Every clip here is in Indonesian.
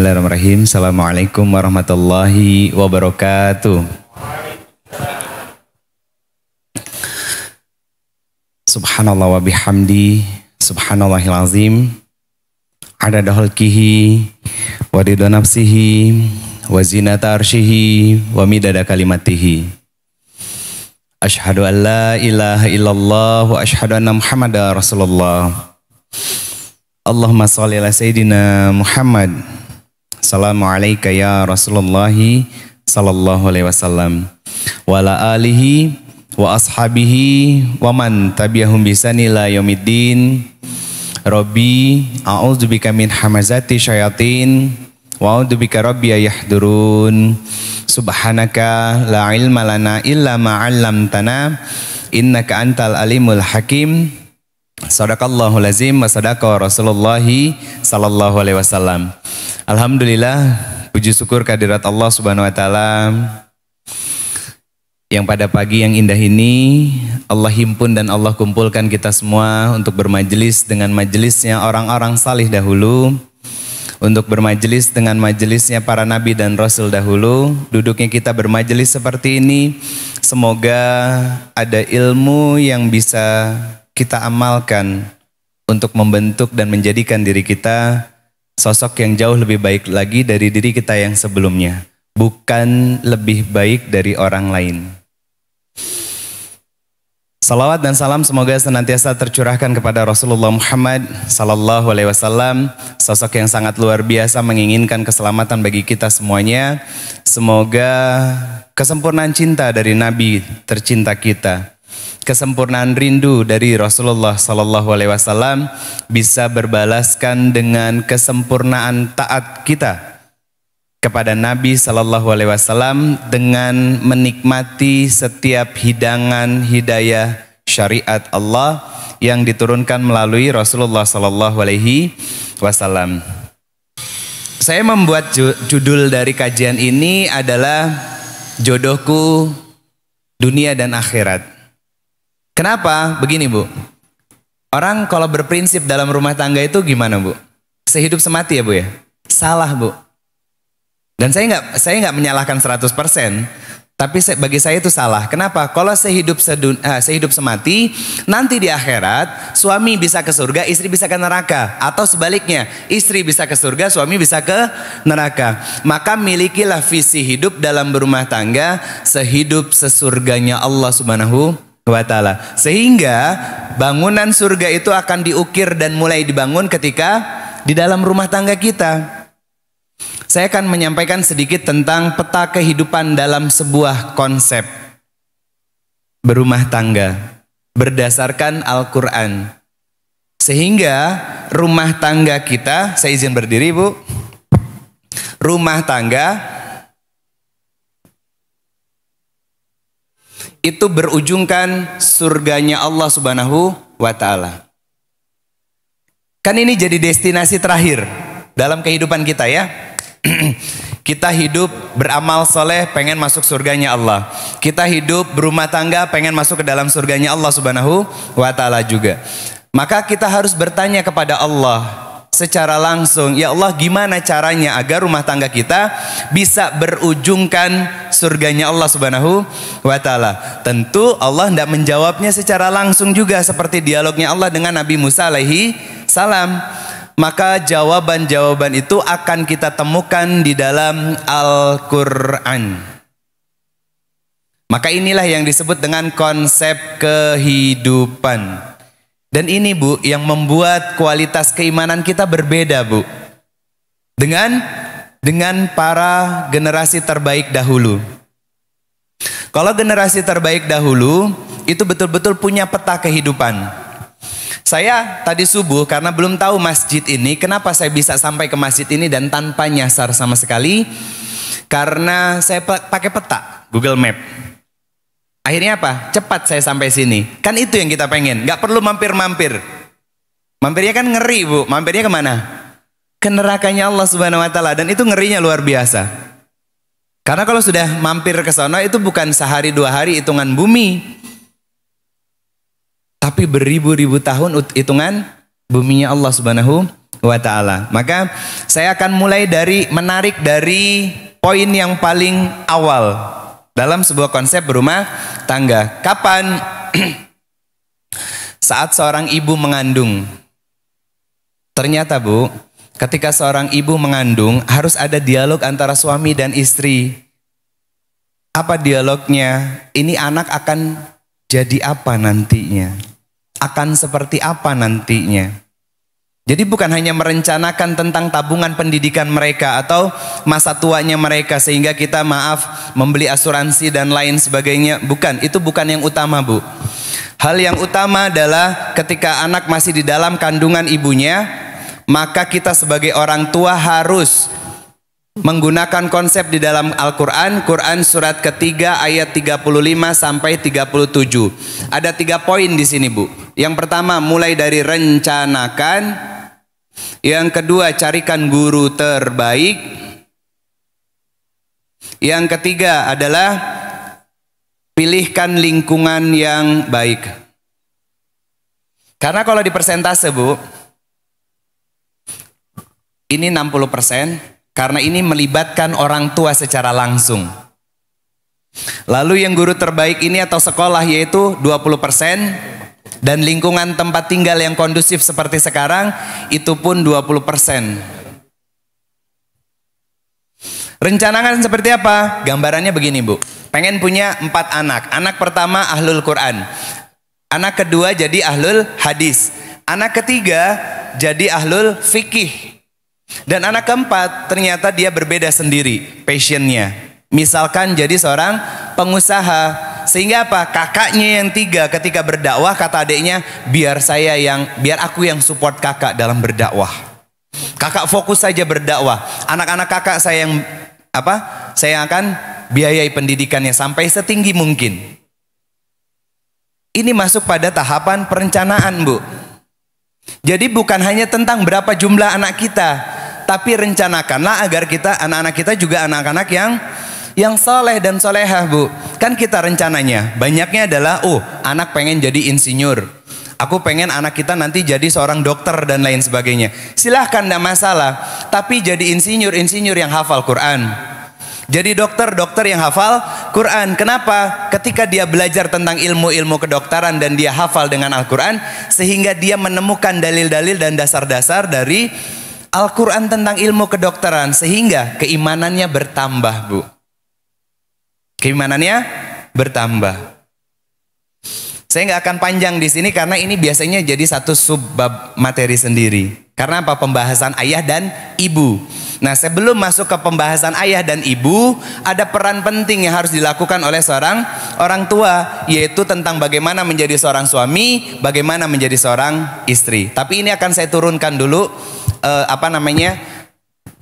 Bismillahirrahmanirrahim. Assalamualaikum warahmatullahi wabarakatuh. Subhanallah wa bihamdi, subhanallahil azim, adada khalqihi wa ridha nafsihi wa zinata arsyihi wa midada kalimatihi. Asyhadu an la ilaha illallah wa asyhadu anna Muhammadar Rasulullah. Allahumma sholli ala sayyidina Muhammad. Assalamu alayka ya Rasulullah sallallahu alaihi wasallam wa ala alihi wa ashabihi wa man tabi'ahum bi ihsan ila yaumiddin. Rabbi a'udzubika min hamazati syayatin wa a'udzubika rabbi yahdurun. Subhanaka la ilma lana illa ma 'allamtana innaka antal alimul hakim. Sadaqallahul azim wa sadaqa Rasulullah sallallahu alaihi wasallam. Alhamdulillah, puji syukur kehadirat Allah Subhanahu wa taala yang pada pagi yang indah ini Allah himpun dan Allah kumpulkan kita semua untuk bermajelis dengan majelisnya orang-orang salih dahulu, untuk bermajelis dengan majelisnya para nabi dan rasul dahulu. Duduknya kita bermajelis seperti ini, semoga ada ilmu yang bisa kita amalkan untuk membentuk dan menjadikan diri kita sosok yang jauh lebih baik lagi dari diri kita yang sebelumnya, bukan lebih baik dari orang lain. Salawat dan salam semoga senantiasa tercurahkan kepada Rasulullah Muhammad sallallahu alaihi wasallam, sosok yang sangat luar biasa menginginkan keselamatan bagi kita semuanya. Semoga kesempurnaan cinta dari Nabi tercinta kita, kesempurnaan rindu dari Rasulullah sallallahu alaihi wasallam bisa berbalaskan dengan kesempurnaan taat kita kepada Nabi sallallahu alaihi wasallam dengan menikmati setiap hidangan hidayah syariat Allah yang diturunkan melalui Rasulullah sallallahu alaihi wasallam. Saya membuat judul dari kajian ini adalah jodohku dunia dan akhirat. Kenapa? Begini Bu, orang kalau berprinsip dalam rumah tangga itu gimana Bu? Sehidup semati ya Bu ya? Salah Bu. Dan saya nggak menyalahkan 100%, tapi bagi saya itu salah. Kenapa? Kalau sehidup semati, nanti di akhirat suami bisa ke surga, istri bisa ke neraka, atau sebaliknya, istri bisa ke surga, suami bisa ke neraka. Maka milikilah visi hidup dalam berumah tangga sehidup sesurganya Allah Subhanahu wa ta'ala, sehingga bangunan surga itu akan diukir dan mulai dibangun ketika di dalam rumah tangga kita. Saya akan menyampaikan sedikit tentang peta kehidupan dalam sebuah konsep berumah tangga berdasarkan Al-Quran, sehingga rumah tangga kita, saya izin berdiri Bu, rumah tangga itu berujungkan surganya Allah Subhanahu wa ta'ala. Kan ini jadi destinasi terakhir dalam kehidupan kita ya. Kita hidup beramal soleh pengen masuk surganya Allah. Kita hidup berumah tangga pengen masuk ke dalam surganya Allah Subhanahu wa ta'ala juga. Maka kita harus bertanya kepada Allah secara langsung, ya Allah, gimana caranya agar rumah tangga kita bisa berujungkan surganya Allah Subhanahu wa ta'ala. Tentu Allah tidak menjawabnya secara langsung juga seperti dialognya Allah dengan Nabi Musa alaihi salam. Maka jawaban-jawaban itu akan kita temukan di dalam Al-Quran. Maka inilah yang disebut dengan konsep kehidupan. Dan ini Bu yang membuat kualitas keimanan kita berbeda Bu, dengan para generasi terbaik dahulu. Kalau generasi terbaik dahulu itu betul-betul punya peta kehidupan. Saya tadi subuh karena belum tahu masjid ini, kenapa saya bisa sampai ke masjid ini dan tanpa nyasar sama sekali? Karena saya pakai peta Google Map. Akhirnya apa? Cepat saya sampai sini. Kan itu yang kita pengen, nggak perlu mampir-mampir. Mampirnya kan ngeri Bu, mampirnya kemana? Ke nerakanya Allah Subhanahu wa ta'ala, dan itu ngerinya luar biasa. Karena kalau sudah mampir ke sana itu bukan sehari dua hari hitungan bumi, tapi beribu-ribu tahun hitungan buminya Allah Subhanahu wa ta'ala. Maka saya akan mulai dari menarik dari poin yang paling awal dalam sebuah konsep berumah tangga. Kapan? Saat seorang ibu mengandung. Ternyata Bu, ketika seorang ibu mengandung harus ada dialog antara suami dan istri. Apa dialognya? Ini anak akan jadi apa nantinya? Akan seperti apa nantinya? Jadi bukan hanya merencanakan tentang tabungan pendidikan mereka atau masa tuanya mereka sehingga kita membeli asuransi dan lain sebagainya. Bukan, itu bukan yang utama Bu. Hal yang utama adalah ketika anak masih di dalam kandungan ibunya, maka kita sebagai orang tua harus menggunakan konsep di dalam Al-Quran, Quran surat ketiga ayat 35 sampai 37. Ada 3 poin di sini Bu. Yang pertama mulai dari rencanakan, yang kedua carikan guru terbaik, yang ketiga adalah pilihkan lingkungan yang baik. Karena kalau di persentase Bu, ini 60%, karena ini melibatkan orang tua secara langsung. Lalu yang guru terbaik ini atau sekolah yaitu 20%, dan lingkungan tempat tinggal yang kondusif seperti sekarang itu pun 20%. Rencanakan seperti apa? Gambarannya begini Bu. Pengen punya 4 anak. Anak pertama ahlul Quran. Anak kedua jadi ahlul hadis. Anak ketiga jadi ahlul fikih. Dan anak keempat ternyata dia berbeda sendiri passionnya. Misalkan jadi seorang pengusaha. Sehingga apa? Kakaknya yang 3 ketika berdakwah kata adiknya, biar aku yang support kakak dalam berdakwah. Kakak fokus saja berdakwah. Anak-anak kakak saya akan biayai pendidikannya sampai setinggi mungkin. Ini masuk pada tahapan perencanaan Bu. Jadi bukan hanya tentang berapa jumlah anak kita, tapi rencanakanlah agar anak-anak kita juga anak-anak yang soleh dan solehah Bu. Kan kita rencananya banyaknya adalah anak pengen jadi insinyur, aku pengen anak kita nanti jadi seorang dokter dan lain sebagainya. Silahkan, tidak masalah. Tapi jadi insinyur yang hafal Quran. Jadi dokter yang hafal Quran. Kenapa? Ketika dia belajar tentang ilmu-ilmu kedokteran dan dia hafal dengan Al-Quran, sehingga dia menemukan dalil-dalil dan dasar-dasar dari Al-Quran tentang ilmu kedokteran, sehingga keimanannya bertambah Bu. Keimanannya bertambah. Saya nggak akan panjang di sini karena ini biasanya jadi satu subbab materi sendiri. Karena apa? Pembahasan ayah dan ibu. Nah, sebelum masuk ke pembahasan ayah dan ibu, ada peran penting yang harus dilakukan oleh seorang orang tua, yaitu tentang bagaimana menjadi seorang suami, bagaimana menjadi seorang istri. Tapi ini akan saya turunkan dulu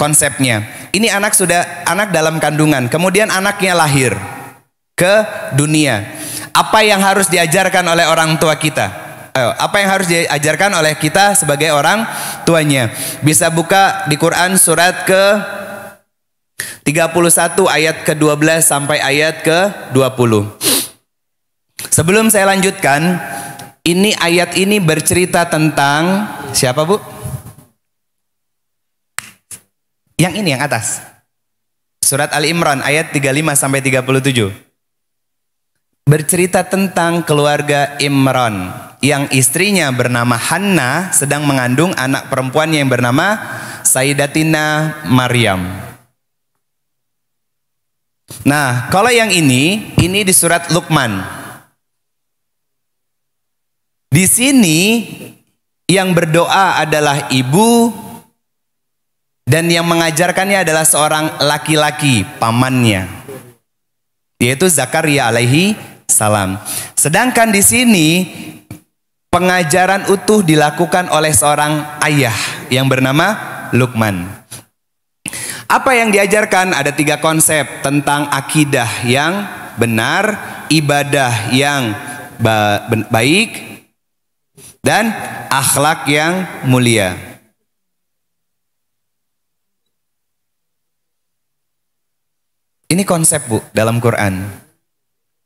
konsepnya. Ini anak dalam kandungan, kemudian anaknya lahir ke dunia. Apa yang harus diajarkan oleh orang tua kita? Apa yang harus diajarkan oleh kita sebagai orang tuanya? Bisa buka di Quran surat ke 31 ayat ke-12 sampai ayat ke-20. Sebelum saya lanjutkan, ayat ini bercerita tentang siapa Bu? Yang ini yang atas. Surat Al-Imran ayat 35 sampai 37. Bercerita tentang keluarga Imran yang istrinya bernama Hanna sedang mengandung anak perempuan yang bernama Sayyidatina Maryam. Nah, kalau yang ini di surat Luqman. Di sini yang berdoa adalah ibu dan yang mengajarkannya adalah seorang laki-laki, pamannya, yaitu Zakaria alaihi salam. Sedangkan di sini pengajaran utuh dilakukan oleh seorang ayah yang bernama Luqman. Apa yang diajarkan? Ada 3 konsep tentang akidah yang benar, ibadah yang baik, dan akhlak yang mulia. Ini konsep Bu dalam Quran.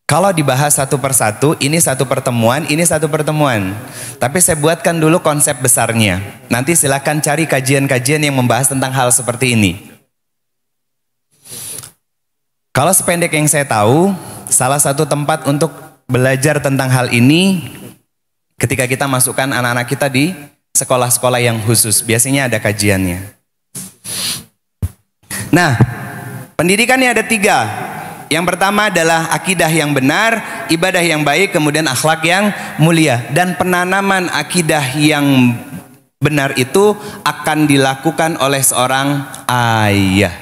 Kalau dibahas satu persatu, ini satu pertemuan, ini satu pertemuan. Tapi saya buatkan dulu konsep besarnya. Nanti silakan cari kajian-kajian yang membahas tentang hal seperti ini. Kalau sependek yang saya tahu, salah satu tempat untuk belajar tentang hal ini ketika kita masukkan anak-anak kita di sekolah-sekolah yang khusus. Biasanya ada kajiannya. Nah, pendidikannya ada 3. Yang pertama adalah akidah yang benar, ibadah yang baik, kemudian akhlak yang mulia. Dan penanaman akidah yang benar itu akan dilakukan oleh seorang ayah.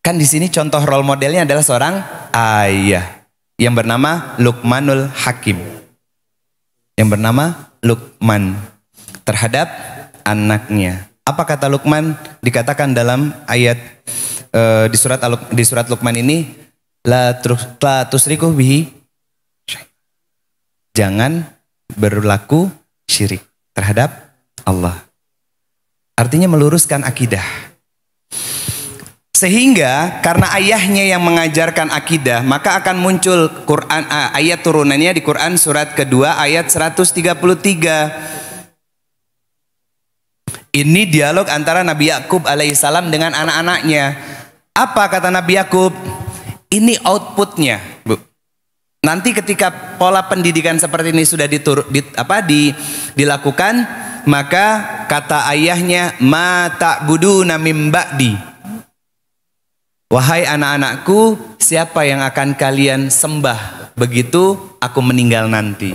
Kan di sini contoh role modelnya adalah seorang ayah yang bernama Luqmanul Hakim. Yang bernama Luqman terhadap anaknya. Apa kata Luqman? Dikatakan dalam ayat di surat Luqman ini, la tusriku bihi, jangan berlaku syirik terhadap Allah. Artinya meluruskan akidah. Sehingga karena ayahnya yang mengajarkan akidah, maka akan muncul Quran, ayat turunannya di Quran surat kedua ayat 133. Ini dialog antara Nabi Yakub alaihissalam dengan anak-anaknya. Apa kata Nabi Yakub? Ini outputnya, Bu. Nanti ketika pola pendidikan seperti ini sudah dilakukan, maka kata ayahnya, ma ta'buduna mim ba'di. Wahai anak-anakku, siapa yang akan kalian sembah begitu aku meninggal nanti?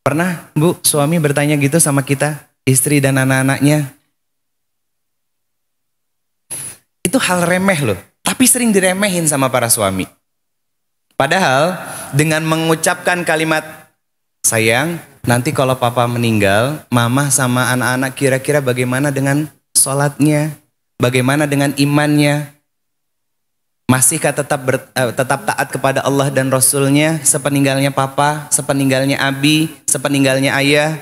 Pernah, Bu, suami bertanya gitu sama kita, istri dan anak-anaknya? Itu hal remeh loh, tapi sering diremehin sama para suami. Padahal dengan mengucapkan kalimat, sayang, nanti kalau papa meninggal, mama sama anak-anak kira-kira bagaimana dengan sholatnya? Bagaimana dengan imannya? Masihkah tetap taat kepada Allah dan Rasulnya sepeninggalnya papa, sepeninggalnya abi, sepeninggalnya ayah?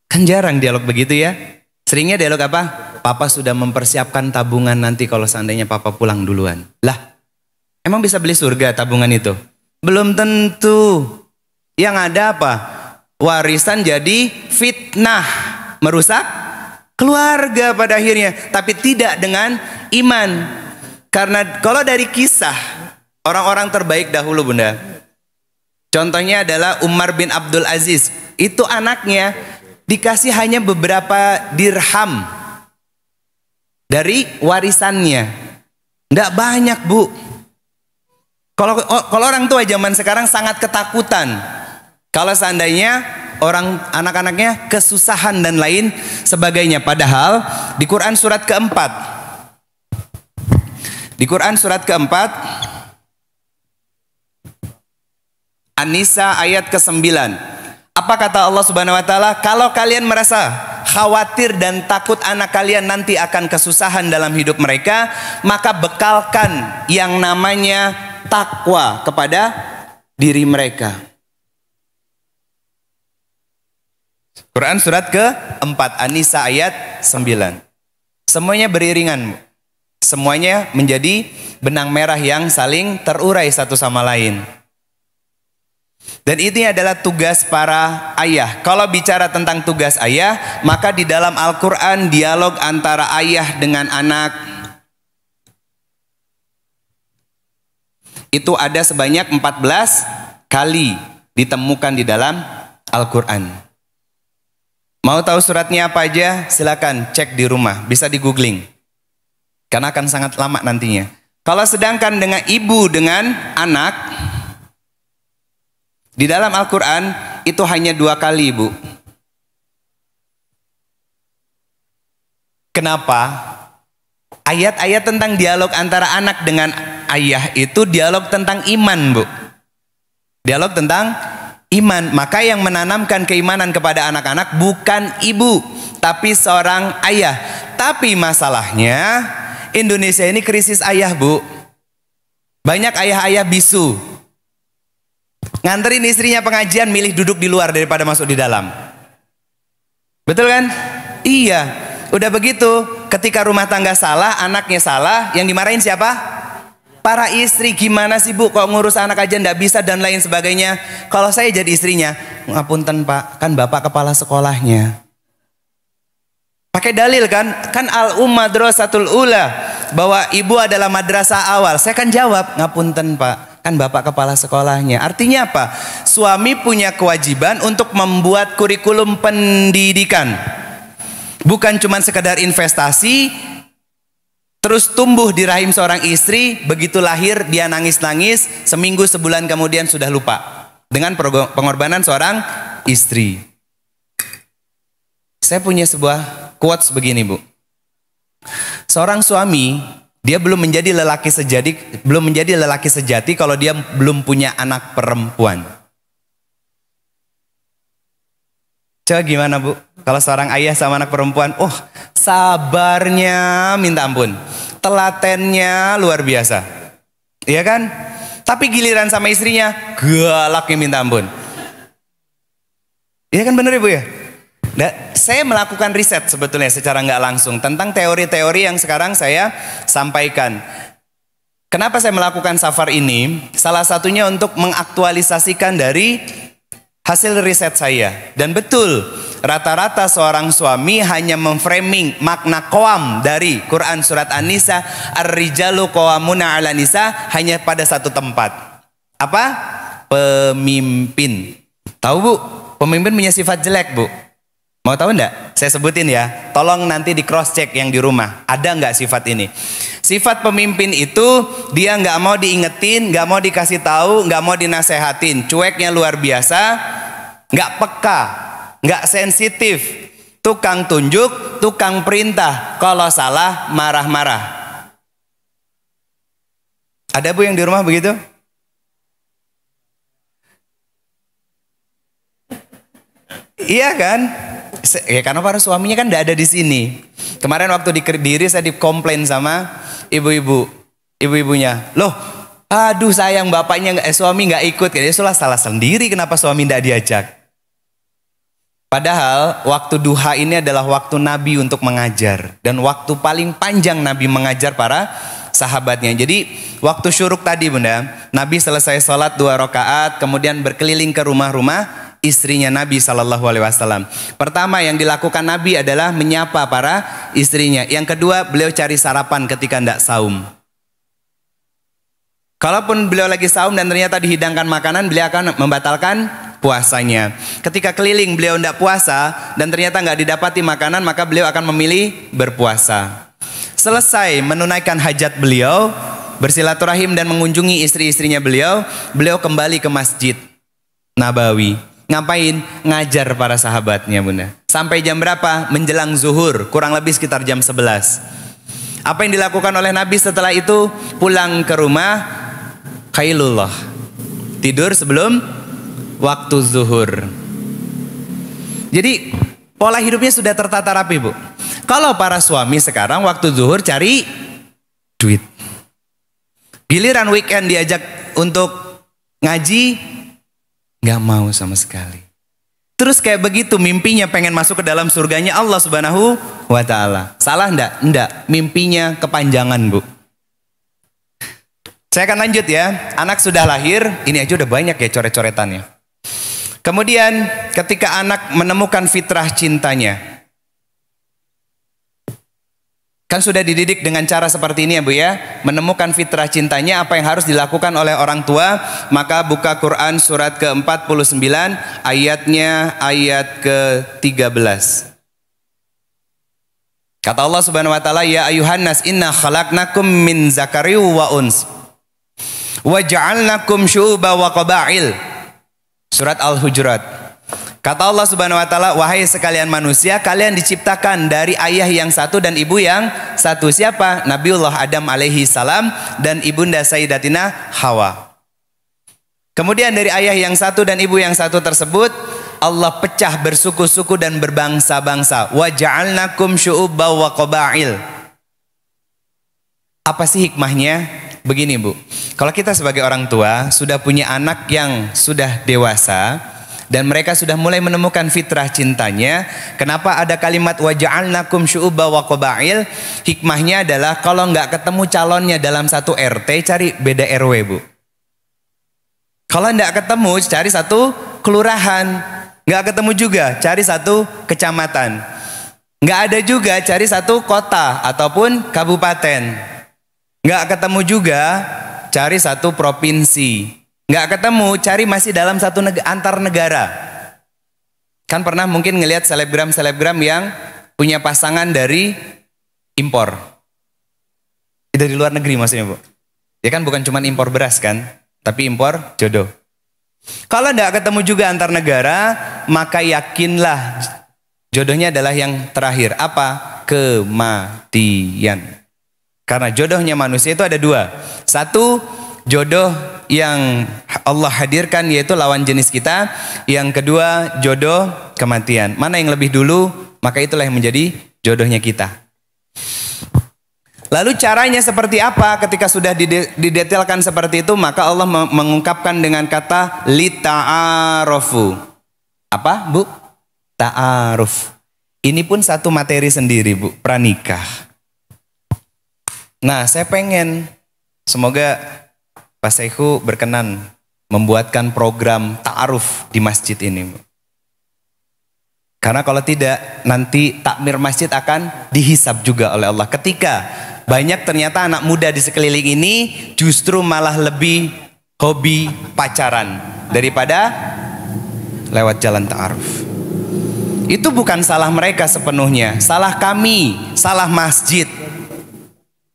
Kan jarang dialog begitu ya. Seringnya dialog apa? Papa sudah mempersiapkan tabungan nanti kalau seandainya papa pulang duluan. Lah, emang bisa beli surga tabungan itu? Belum tentu. Yang ada apa? Warisan jadi fitnah, merusak keluarga pada akhirnya, tapi tidak dengan iman. Karena kalau dari kisah orang-orang terbaik dahulu, Bunda, contohnya adalah Umar bin Abdul Aziz. Itu anaknya dikasih hanya beberapa dirham dari warisannya, nggak banyak, Bu. Kalau orang tua zaman sekarang sangat ketakutan kalau seandainya anak-anaknya kesusahan dan lain sebagainya. Padahal di Quran surat keempat, An-Nisa ayat ke-9, apa kata Allah Subhanahu wa taala? Kalau kalian merasa khawatir dan takut anak kalian nanti akan kesusahan dalam hidup mereka, maka bekalkan yang namanya takwa kepada diri mereka. Quran surat ke-4 An-Nisa ayat 9. Semuanya beriringan. Semuanya menjadi benang merah yang saling terurai satu sama lain. Dan ini adalah tugas para ayah. Kalau bicara tentang tugas ayah, maka di dalam Al-Quran dialog antara ayah dengan anak itu ada sebanyak 14 kali ditemukan di dalam Al-Quran. Mau tahu suratnya apa aja? Silakan cek di rumah, bisa di googling. Karena akan sangat lama nantinya. Kalau sedangkan dengan ibu dengan anak, di dalam Al-Quran itu hanya 2 kali, Bu. Kenapa? Ayat-ayat tentang dialog antara anak dengan ayah itu dialog tentang iman, Bu. Dialog tentang iman. Maka yang menanamkan keimanan kepada anak-anak bukan ibu, tapi seorang ayah. Tapi masalahnya Indonesia ini krisis ayah, Bu. Banyak ayah-ayah bisu, nganterin istrinya pengajian, milih duduk di luar daripada masuk di dalam. Betul kan? Iya. Udah begitu, ketika rumah tangga salah, anaknya salah, yang dimarahin siapa? Para istri gimana sih Bu, kok ngurus anak aja ndak bisa dan lain sebagainya. Kalau saya jadi istrinya, ngapunten Pak, kan Bapak kepala sekolahnya. Pakai dalil kan al-madrasatul ula, bahwa ibu adalah madrasah awal. Saya kan jawab, ngapunten Pak, kan Bapak kepala sekolahnya. Artinya apa? Suami punya kewajiban untuk membuat kurikulum pendidikan. Bukan cuma sekedar investasi, terus tumbuh di rahim seorang istri, begitu lahir dia nangis-nangis, seminggu sebulan kemudian sudah lupa. Dengan pengorbanan seorang istri. Saya punya sebuah quotes begini Bu. Seorang suami, dia belum menjadi lelaki sejati kalau dia belum punya anak perempuan. Coba gimana Bu? Kalau seorang ayah sama anak perempuan, sabarnya minta ampun, telatennya luar biasa, iya kan? Tapi giliran sama istrinya, galaknya minta ampun. Iya kan bener ya Bu ya? Saya melakukan riset sebetulnya secara nggak langsung tentang teori-teori yang sekarang saya sampaikan. Kenapa saya melakukan safar ini? Salah satunya untuk mengaktualisasikan dari hasil riset saya. Dan betul, rata-rata seorang suami hanya memframing makna qawam dari Quran surat An-Nisa, ar-rijalu qawamuna 'ala nisa, hanya pada satu tempat. Apa? Pemimpin. Tahu Bu, pemimpin punya sifat jelek Bu. Mau tahu enggak? Saya sebutin ya. Tolong nanti di cross check yang di rumah. Ada enggak sifat ini? Sifat pemimpin itu dia enggak mau diingetin, enggak mau dikasih tahu, enggak mau dinasehatin. Cueknya luar biasa, enggak peka, enggak sensitif. Tukang tunjuk, tukang perintah. Kalau salah marah-marah. Ada Bu yang di rumah begitu? Iya kan? Ya karena para suaminya kan tidak ada di sini. Kemarin waktu di Kediri saya dikomplain sama ibu-ibunya. Loh, aduh sayang bapaknya suami nggak ikut. Ya salah sendiri kenapa suami tidak diajak. Padahal waktu duha ini adalah waktu Nabi untuk mengajar. Dan waktu paling panjang Nabi mengajar para sahabatnya. Jadi waktu syuruk tadi Bunda, Nabi selesai sholat 2 rakaat, kemudian berkeliling ke rumah-rumah istrinya Nabi SAW. Pertama yang dilakukan Nabi adalah menyapa para istrinya. Yang kedua, beliau cari sarapan ketika tidak saum. Kalaupun beliau lagi saum dan ternyata dihidangkan makanan, beliau akan membatalkan puasanya. Ketika keliling beliau tidak puasa dan ternyata nggak didapati makanan, maka beliau akan memilih berpuasa. Selesai menunaikan hajat beliau, bersilaturahim dan mengunjungi istri-istrinya beliau kembali ke Masjid Nabawi. Ngapain? Ngajar para sahabatnya Bunda. Sampai jam berapa? Menjelang zuhur, kurang lebih sekitar jam 11. Apa yang dilakukan oleh Nabi setelah itu? Pulang ke rumah, qailullah, tidur sebelum waktu zuhur. Jadi pola hidupnya sudah tertata rapi Bu. Kalau para suami sekarang waktu zuhur cari duit, giliran weekend diajak untuk ngaji, nggak mau sama sekali. Terus kayak begitu mimpinya pengen masuk ke dalam surganya Allah Subhanahu wa Ta'ala. Salah enggak? Enggak. Mimpinya kepanjangan Bu. Saya akan lanjut ya. Anak sudah lahir, ini aja udah banyak ya coret-coretannya. Kemudian ketika anak menemukan fitrah cintanya, kan sudah dididik dengan cara seperti ini ya Bu ya. Menemukan fitrah cintanya, apa yang harus dilakukan oleh orang tua. Maka buka Quran surat ke-49 ayatnya ayat ke-13. Kata Allah Subhanahu wa Ta'ala, ya ayuhan nas inna khalaqnakum min zakari wa uns wa ja'alnakum syu'uba wa qaba'il. Surat Al-Hujurat. Kata Allah Subhanahu wa Ta'ala, wahai sekalian manusia, kalian diciptakan dari ayah yang satu dan ibu yang satu. Siapa? Nabiullah Adam alaihi salam dan ibunda Sayyidatina Hawa. Kemudian dari ayah yang satu dan ibu yang satu tersebut, Allah pecah bersuku-suku dan berbangsa-bangsa. Wa ja'alnakum syu'uba wa qaba'il. Apa sih hikmahnya? Begini Bu, kalau kita sebagai orang tua sudah punya anak yang sudah dewasa, dan mereka sudah mulai menemukan fitrah cintanya. Kenapa ada kalimat waja'alnakum syu'uba wa qabail? Hikmahnya adalah kalau nggak ketemu calonnya dalam satu RT, cari beda RW, Bu. Kalau nggak ketemu, cari satu kelurahan. Nggak ketemu juga, cari satu kecamatan. Nggak ada juga, cari satu kota ataupun kabupaten. Nggak ketemu juga, cari satu provinsi. Nggak ketemu, cari masih dalam satu antar negara. Kan pernah mungkin ngelihat selebgram yang punya pasangan dari impor. Dari luar negeri maksudnya, Bu. Ya kan bukan cuma impor beras kan, tapi impor jodoh. Kalau nggak ketemu juga antar negara, maka yakinlah jodohnya adalah yang terakhir. Apa? Kematian. Karena jodohnya manusia itu ada dua. Satu, jodoh yang Allah hadirkan yaitu lawan jenis kita. Yang kedua, jodoh kematian. Mana yang lebih dulu, maka itulah yang menjadi jodohnya kita. Lalu caranya seperti apa ketika sudah didetailkan seperti itu? Maka Allah mengungkapkan dengan kata lita'arofu. Apa, Bu? Ta'aruf. Ini pun satu materi sendiri, Bu, pranikah. Nah, saya pengen semoga Pak Saihu berkenan membuatkan program ta'aruf di masjid ini, Bu. Karena kalau tidak, nanti takmir masjid akan dihisab juga oleh Allah. Ketika banyak ternyata anak muda di sekeliling ini justru malah lebih hobi pacaran daripada lewat jalan ta'aruf. Itu bukan salah mereka sepenuhnya, salah kami, salah masjid.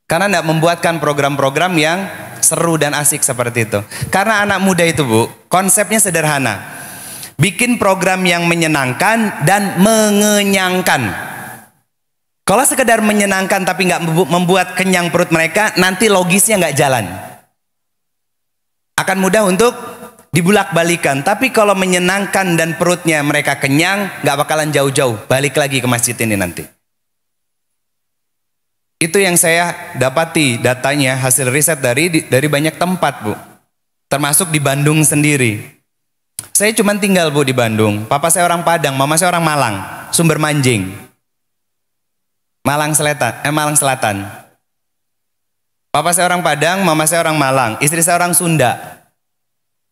Karena tidak membuatkan program-program yang seru dan asik seperti itu. Karena anak muda itu, Bu, konsepnya sederhana. Bikin program yang menyenangkan dan mengenyangkan. Kalau sekedar menyenangkan tapi nggak membuat kenyang perut mereka, nanti logisnya nggak jalan. Akan mudah untuk dibulak-balikan. Tapi kalau menyenangkan dan perutnya mereka kenyang, nggak bakalan jauh-jauh. Balik lagi ke masjid ini nanti. Itu yang saya dapati datanya, hasil riset dari banyak tempat, Bu. Termasuk di Bandung sendiri. Saya cuma tinggal, Bu, di Bandung. Papa saya orang Padang, mama saya orang Malang, Sumber Manjing. Malang Selatan. Papa saya orang Padang, mama saya orang Malang, istri saya orang Sunda.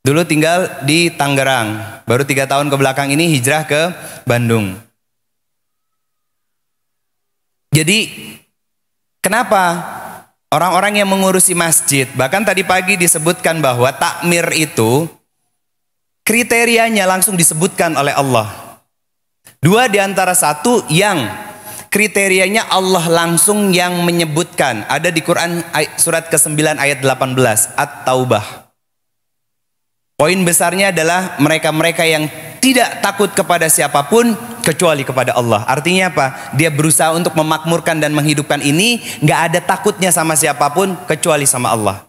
Dulu tinggal di Tangerang. Baru 3 tahun ke belakang ini hijrah ke Bandung. Jadi kenapa orang-orang yang mengurusi masjid, bahkan tadi pagi disebutkan bahwa takmir itu kriterianya langsung disebutkan oleh Allah. 2 di antara 1 yang kriterianya Allah langsung yang menyebutkan. Ada di Quran surat ke-9 ayat 18, At-Taubah. Poin besarnya adalah mereka-mereka yang tidak takut kepada siapapun kecuali kepada Allah. Artinya apa? Dia berusaha untuk memakmurkan dan menghidupkan ini, nggak ada takutnya sama siapapun kecuali sama Allah.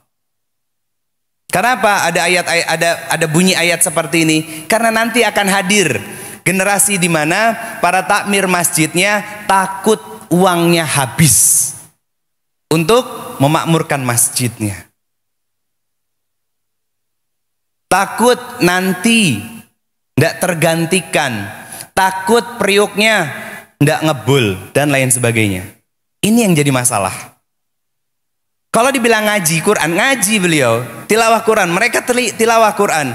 Kenapa ada bunyi ayat seperti ini? Karena nanti akan hadir generasi di mana para takmir masjidnya takut uangnya habis untuk memakmurkan masjidnya. Takut nanti tidak tergantikan, takut periuknya tidak ngebul dan lain sebagainya. Ini yang jadi masalah. Kalau dibilang ngaji Quran, ngaji beliau, tilawah Quran, mereka tilawah Quran,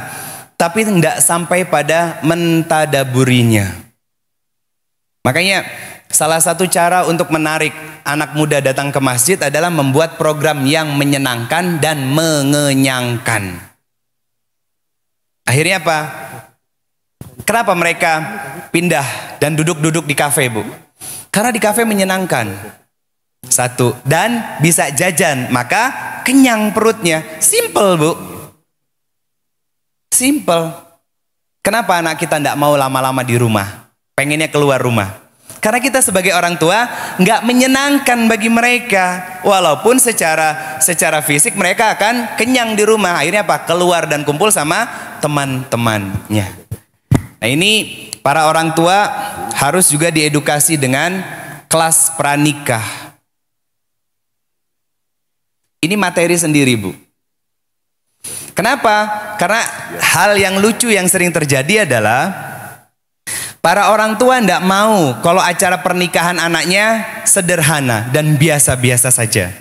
tapi tidak sampai pada mentadaburinya. Makanya salah satu cara untuk menarik anak muda datang ke masjid adalah membuat program yang menyenangkan dan mengenyangkan. Akhirnya apa? Kenapa mereka pindah dan duduk-duduk di kafe, Bu? Karena di kafe menyenangkan. 1, dan bisa jajan, maka kenyang perutnya. Simple, Bu. Simple. Kenapa anak kita tidak mau lama-lama di rumah? Pengennya keluar rumah. Karena kita sebagai orang tua nggak menyenangkan bagi mereka. Walaupun secara fisik mereka akan kenyang di rumah. Akhirnya apa? Keluar dan kumpul sama teman-temannya. Nah, ini para orang tua harus juga diedukasi dengan kelas pranikah. Ini materi sendiri, Bu. Kenapa? Karena hal yang lucu yang sering terjadi adalah para orang tua tidak mau kalau acara pernikahan anaknya sederhana dan biasa-biasa saja.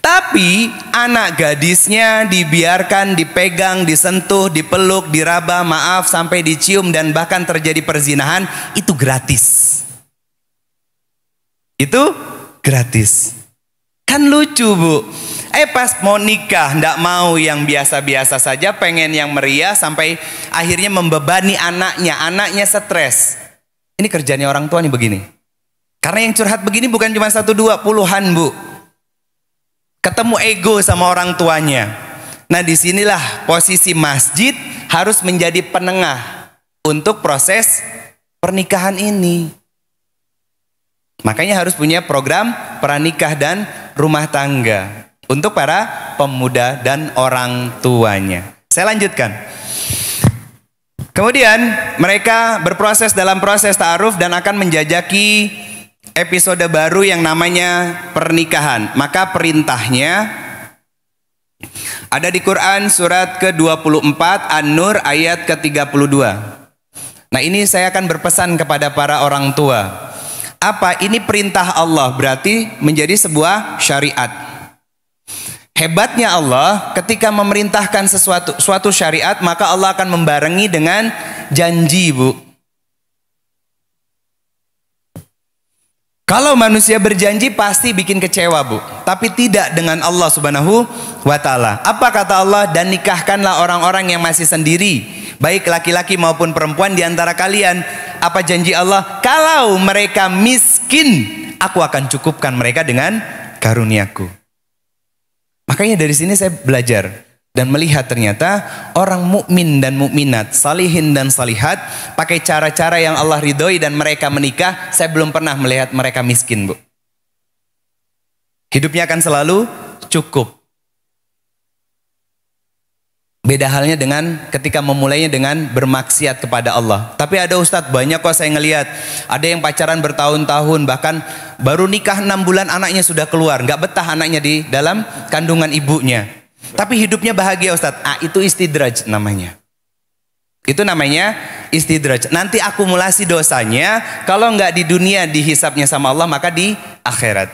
Tapi anak gadisnya dibiarkan, dipegang, disentuh, dipeluk, diraba, maaf sampai dicium dan bahkan terjadi perzinahan, itu gratis. Itu gratis. Kan lucu, Bu. Pas mau nikah ndak mau yang biasa-biasa saja, pengen yang meriah sampai akhirnya membebani anaknya stres. Ini kerjanya orang tua nih begini. Karena yang curhat begini bukan cuma 1, 2, puluhan, Bu. Ketemu ego sama orang tuanya. Nah, disinilah posisi masjid harus menjadi penengah untuk proses pernikahan ini. Makanya harus punya program pranikah dan rumah tangga untuk para pemuda dan orang tuanya. Saya lanjutkan. Kemudian mereka berproses dalam proses ta'aruf dan akan menjajaki episode baru yang namanya pernikahan. Maka perintahnya ada di Quran surat ke-24 An-Nur ayat ke-32. Nah, ini saya akan berpesan kepada para orang tua. Apa? Ini perintah Allah, berarti menjadi sebuah syariat. Hebatnya Allah ketika memerintahkan suatu syariat, maka Allah akan membarengi dengan janji, Bu. Kalau manusia berjanji pasti bikin kecewa, Bu. Tapi tidak dengan Allah Subhanahu wa ta'ala. Apa kata Allah? Dan nikahkanlah orang-orang yang masih sendiri, baik laki-laki maupun perempuan di antara kalian. Apa janji Allah? Kalau mereka miskin, aku akan cukupkan mereka dengan karuniaku. Makanya dari sini saya belajar dan melihat ternyata orang mukmin dan mukminat, salihin dan salihat pakai cara-cara yang Allah ridhoi dan mereka menikah. Saya belum pernah melihat mereka miskin, Bu. Hidupnya akan selalu cukup. Beda halnya dengan ketika memulainya dengan bermaksiat kepada Allah. Tapi ada ustadz, banyak kok saya ngelihat. Ada yang pacaran bertahun-tahun, bahkan baru nikah 6 bulan anaknya sudah keluar. Nggak betah anaknya di dalam kandungan ibunya. Tapi hidupnya bahagia, ustadz. Itu istidraj namanya. Itu namanya istidraj. Nanti akumulasi dosanya, kalau nggak di dunia dihisapnya sama Allah, maka di akhirat.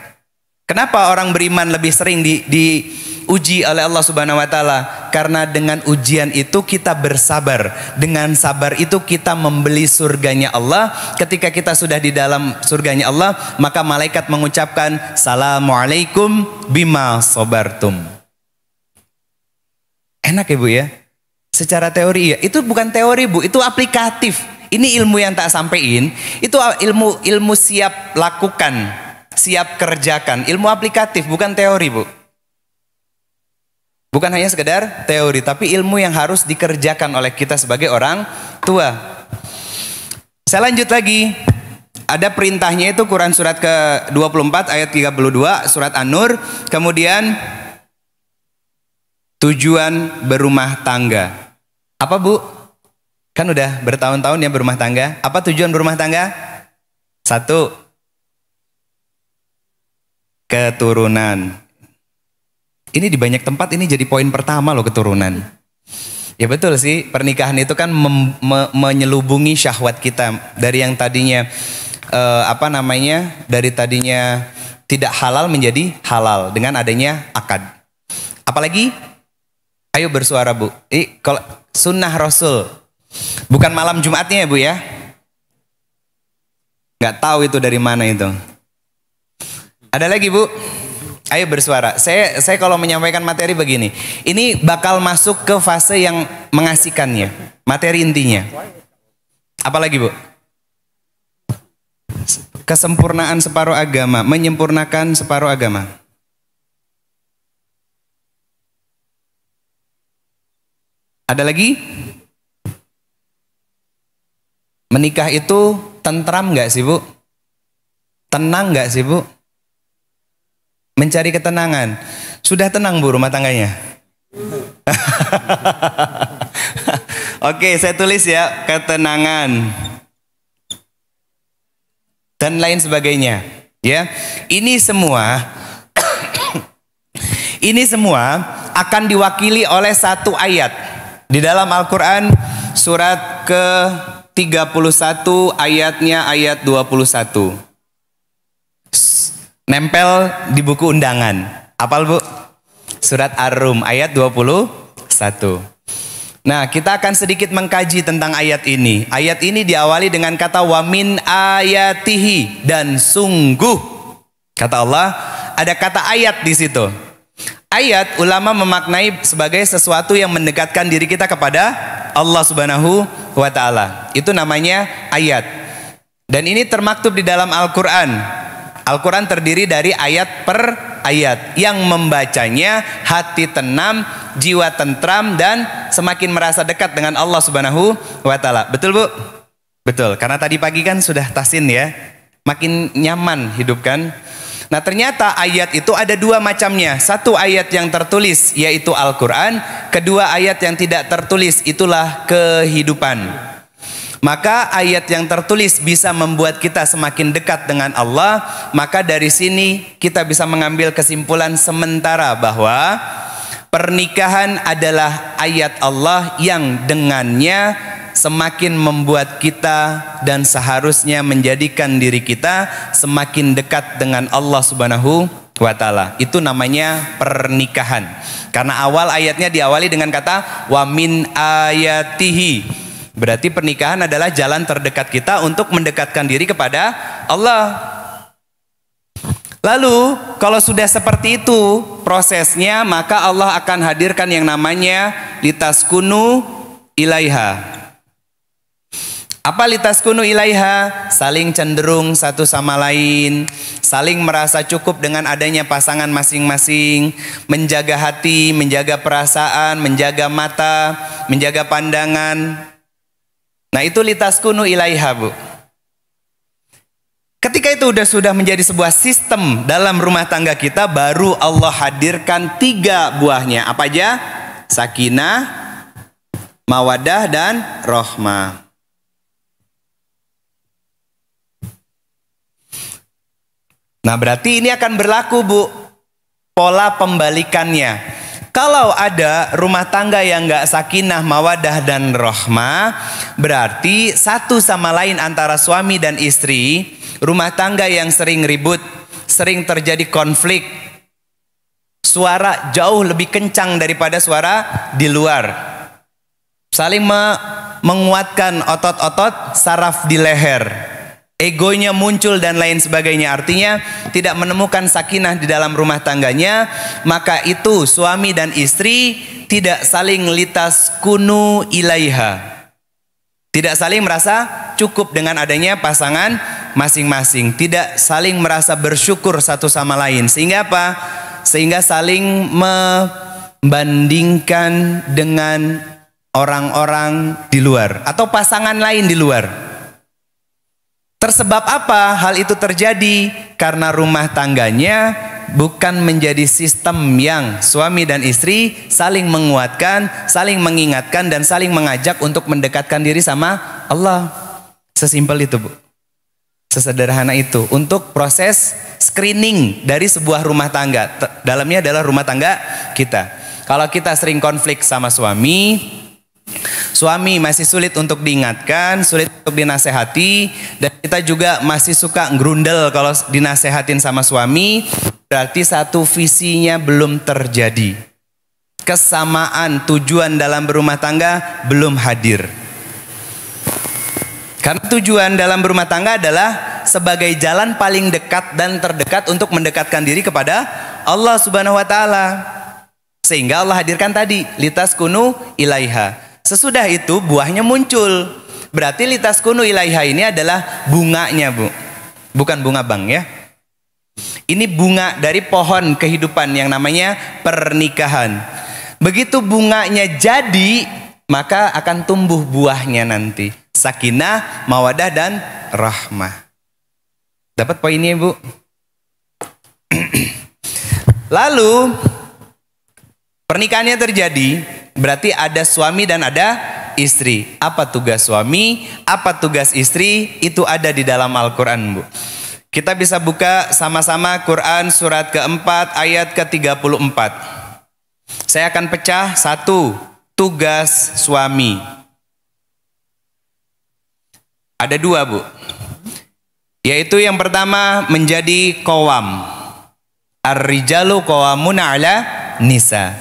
Kenapa orang beriman lebih sering diuji oleh Allah Subhanahu wa ta'ala? Karena dengan ujian itu kita bersabar. Dengan sabar itu kita membeli surganya Allah. Ketika kita sudah di dalam surganya Allah, maka malaikat mengucapkan Assalamualaikum bima sobartum. Enak ya, Bu ya? Secara teori ya. Itu bukan teori, Bu, itu aplikatif. Ini ilmu yang tak sampein. Itu ilmu siap lakukan, siap kerjakan. Ilmu aplikatif, bukan teori, Bu. Bukan hanya sekedar teori, tapi ilmu yang harus dikerjakan oleh kita sebagai orang tua. Saya lanjut lagi. Ada perintahnya itu Quran surat ke-24 ayat 32, surat An-Nur. Kemudian tujuan berumah tangga. Apa, Bu? Kan udah bertahun-tahun ya berumah tangga. Apa tujuan berumah tangga? 1, keturunan. Ini di banyak tempat ini jadi poin pertama loh, keturunan. Ya betul sih, pernikahan itu kan menyelubungi syahwat kita dari yang tadinya dari tadinya tidak halal menjadi halal dengan adanya akad. Apalagi, ayo bersuara, Bu. Kalau sunnah Rasul, bukan malam Jumatnya ya, Bu ya. Nggak tahu itu dari mana itu. Ada lagi, Bu? Ayo bersuara. Saya kalau menyampaikan materi begini, ini bakal masuk ke fase yang mengasihkannya. Materi intinya. Apalagi, Bu? Kesempurnaan separuh agama, menyempurnakan separuh agama. Ada lagi? Menikah itu tentram nggak sih, Bu? Tenang nggak sih, Bu? Mencari ketenangan. Sudah tenang, Bu, rumah tangganya? Oke, saya tulis ya, ketenangan dan lain sebagainya. Ya, ini semua akan diwakili oleh satu ayat. Di dalam Al-Quran surat ke-31 ayatnya ayat 21. Nempel di buku undangan. Apal Bu? Surat Ar-Rum ayat 21. Nah, kita akan sedikit mengkaji tentang ayat ini. Ayat ini diawali dengan kata wa min ayatihi, dan sungguh kata Allah, ada kata ayat di situ. Ayat ulama memaknai sebagai sesuatu yang mendekatkan diri kita kepada Allah Subhanahu wa taala. Itu namanya ayat. Dan ini termaktub di dalam Al-Qur'an. Al-Quran terdiri dari ayat per ayat. Yang membacanya hati tenang, jiwa tentram, dan semakin merasa dekat dengan Allah Subhanahu wa ta'ala. Betul Bu? Betul, karena tadi pagi kan sudah tahsin ya. Makin nyaman hidup kan. Nah ternyata ayat itu ada dua macamnya. Satu ayat yang tertulis yaitu Al-Quran. Kedua ayat yang tidak tertulis, itulah kehidupan. Maka ayat yang tertulis bisa membuat kita semakin dekat dengan Allah. Maka dari sini kita bisa mengambil kesimpulan sementara bahwa pernikahan adalah ayat Allah yang dengannya semakin membuat kita dan seharusnya menjadikan diri kita semakin dekat dengan Allah Subhanahu wa ta'ala. Itu namanya pernikahan. Karena awal ayatnya diawali dengan kata wa min ayatihi. Berarti pernikahan adalah jalan terdekat kita untuk mendekatkan diri kepada Allah. Lalu kalau sudah seperti itu prosesnya, maka Allah akan hadirkan yang namanya litaskunu ilaiha. Apa litaskunu ilaiha? Saling cenderung satu sama lain, saling merasa cukup dengan adanya pasangan masing-masing, menjaga hati, menjaga perasaan, menjaga mata, menjaga pandangan. Nah itu litaskunu ilaiha Bu. Ketika itu sudah menjadi sebuah sistem dalam rumah tangga kita, baru Allah hadirkan 3 buahnya. Apa aja? Sakinah, mawadah, dan rohmah. Nah berarti ini akan berlaku Bu, pola pembalikannya. Kalau ada rumah tangga yang gak sakinah, mawadah, dan rohmah, berarti satu sama lain antara suami dan istri, rumah tangga yang sering ribut, sering terjadi konflik, suara jauh lebih kencang daripada suara di luar, saling menguatkan otot-otot saraf di leher, egonya muncul dan lain sebagainya. Artinya tidak menemukan sakinah di dalam rumah tangganya. Maka itu suami dan istri tidak saling litaskunu ilaiha, tidak saling merasa cukup dengan adanya pasangan masing-masing, tidak saling merasa bersyukur satu sama lain. Sehingga apa? Sehingga saling membandingkan dengan orang-orang di luar atau pasangan lain di luar. Tersebab apa hal itu terjadi? Karena rumah tangganya bukan menjadi sistem yang suami dan istri saling menguatkan, saling mengingatkan, dan saling mengajak untuk mendekatkan diri sama Allah. Sesimpel itu Bu. Sesederhana itu untuk proses screening dari sebuah rumah tangga. Dalamnya adalah rumah tangga kita. Kalau kita sering konflik sama suami masih sulit untuk diingatkan, sulit untuk dinasehati, dan kita juga masih suka ngerundel kalau dinasehatin sama suami, berarti satu visinya belum terjadi. Kesamaan tujuan dalam berumah tangga belum hadir. Karena tujuan dalam berumah tangga adalah sebagai jalan paling dekat dan terdekat untuk mendekatkan diri kepada Allah Subhanahu wa ta'ala. Sehingga Allah hadirkan tadi litaskunu ilaiha. Sesudah itu buahnya muncul. Berarti litaskunu ilaiha ini adalah bunganya Bu. Bukan bunga bang ya. Ini bunga dari pohon kehidupan yang namanya pernikahan. Begitu bunganya jadi, maka akan tumbuh buahnya nanti. Sakinah, mawadah, dan rahmah. Dapat poinnya Bu? Lalu pernikahannya terjadi, berarti ada suami dan ada istri. Apa tugas suami, apa tugas istri, itu ada di dalam Al-Quran Bu. Kita bisa buka sama-sama Quran surat keempat ayat ke-34. Saya akan pecah satu, tugas suami. Ada dua, Bu. Yaitu yang pertama menjadi qawam. Ar-rijalu qawamuna ala nisa.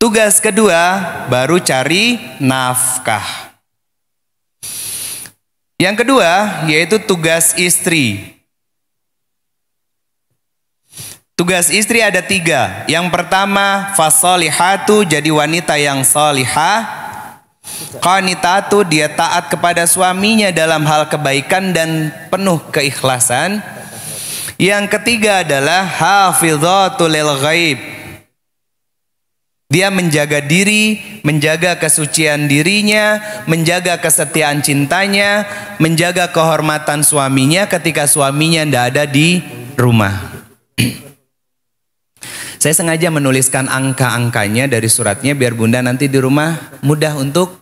Tugas kedua baru cari nafkah. Yang kedua yaitu tugas istri. Tugas istri ada tiga. Yang pertama fasolihatu, jadi wanita yang solihah. Qanitatu, dia taat kepada suaminya dalam hal kebaikan dan penuh keikhlasan. Yang ketiga adalah hafidhatul lil ghaib. Dia menjaga diri, menjaga kesucian dirinya, menjaga kesetiaan cintanya, menjaga kehormatan suaminya ketika suaminya tidak ada di rumah. Saya sengaja menuliskan angka-angkanya dari suratnya biar Bunda nanti di rumah mudah untuk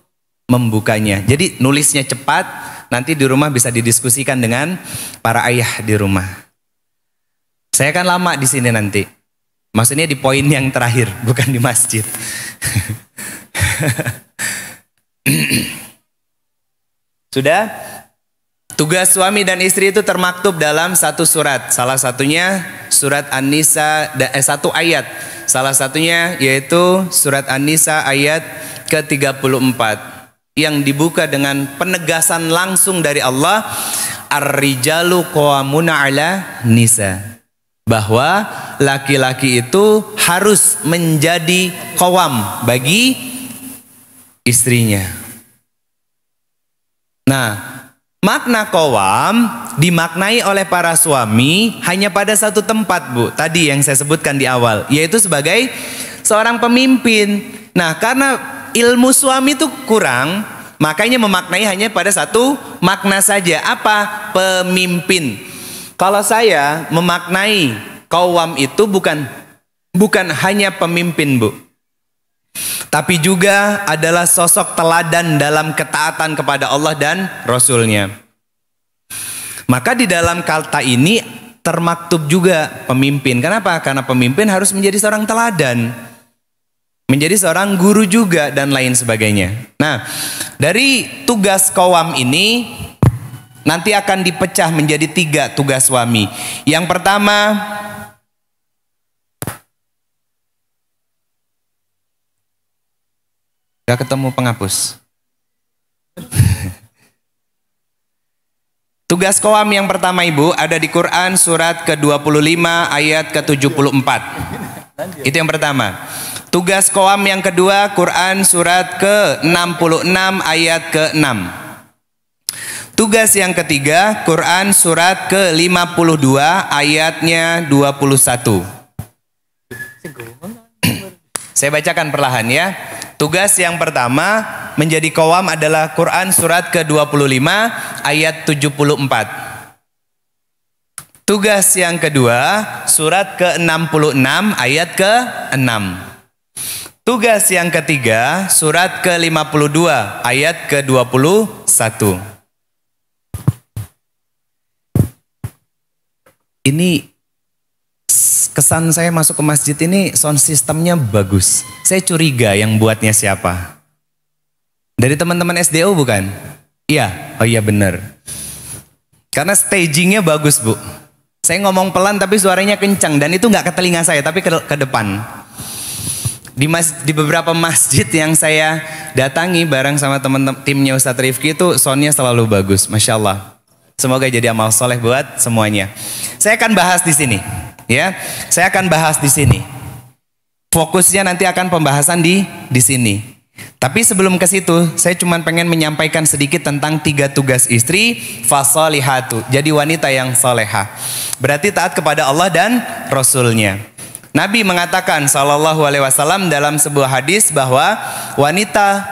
membukanya. Jadi nulisnya cepat, nanti di rumah bisa didiskusikan dengan para ayah di rumah. Saya akan lama di sini nanti. Maksudnya di poin yang terakhir, bukan di masjid. Sudah? Tugas suami dan istri itu termaktub dalam satu surat. Salah satunya surat An-Nisa, satu ayat. Salah satunya yaitu surat An-Nisa ayat ke-34. Yang dibuka dengan penegasan langsung dari Allah. Ar-rijalu qawamuna ala nisa. Bahwa laki-laki itu harus menjadi qawam bagi istrinya. Nah, makna qawam dimaknai oleh para suami hanya pada satu tempat, Bu. Tadi yang saya sebutkan di awal, yaitu sebagai seorang pemimpin. Nah, karena ilmu suami itu kurang, makanya memaknai hanya pada satu makna saja. Apa? Pemimpin. Kalau saya memaknai qawam itu bukan hanya pemimpin, Bu. Tapi juga adalah sosok teladan dalam ketaatan kepada Allah dan Rasulnya. Maka di dalam kata ini termaktub juga pemimpin. Kenapa? Karena pemimpin harus menjadi seorang teladan, menjadi seorang guru juga dan lain sebagainya. Nah, dari tugas qawam ini nanti akan dipecah menjadi tiga tugas suami. Yang pertama, gak ketemu penghapus. Tugas qawam yang pertama, Ibu, ada di Quran surat ke-25 ayat ke-74. Itu yang pertama. Tugas qawam yang kedua, Quran surat ke-66 ayat ke-6. Tugas yang ketiga, Quran surat ke-52 ayatnya 21. Saya bacakan perlahan ya. Tugas yang pertama menjadi qawam adalah Quran surat ke-25 ayat 74. Tugas yang kedua surat ke-66 ayat ke-6. Tugas yang ketiga surat ke-52 ayat ke-21. Ini kesan saya masuk ke masjid ini sound sistemnya bagus. Saya curiga yang buatnya siapa? Dari teman-teman SDO bukan? Iya, oh iya benar. Karena stagingnya bagus, Bu. Saya ngomong pelan tapi suaranya kencang dan itu nggak ke telinga saya tapi ke depan. Di beberapa masjid yang saya datangi bareng sama teman-teman timnya Ustadz Rifki itu soundnya selalu bagus, Masya Allah. Semoga jadi amal soleh buat semuanya. Saya akan bahas di sini, ya. Saya akan bahas di sini. Fokusnya nanti akan pembahasan di sini. Tapi sebelum ke situ, saya cuma pengen menyampaikan sedikit tentang tiga tugas istri, fasolihatu. Jadi wanita yang solehah. Berarti taat kepada Allah dan Rasulnya. Nabi mengatakan sallallahu alaihi wasallam dalam sebuah hadis bahwa wanita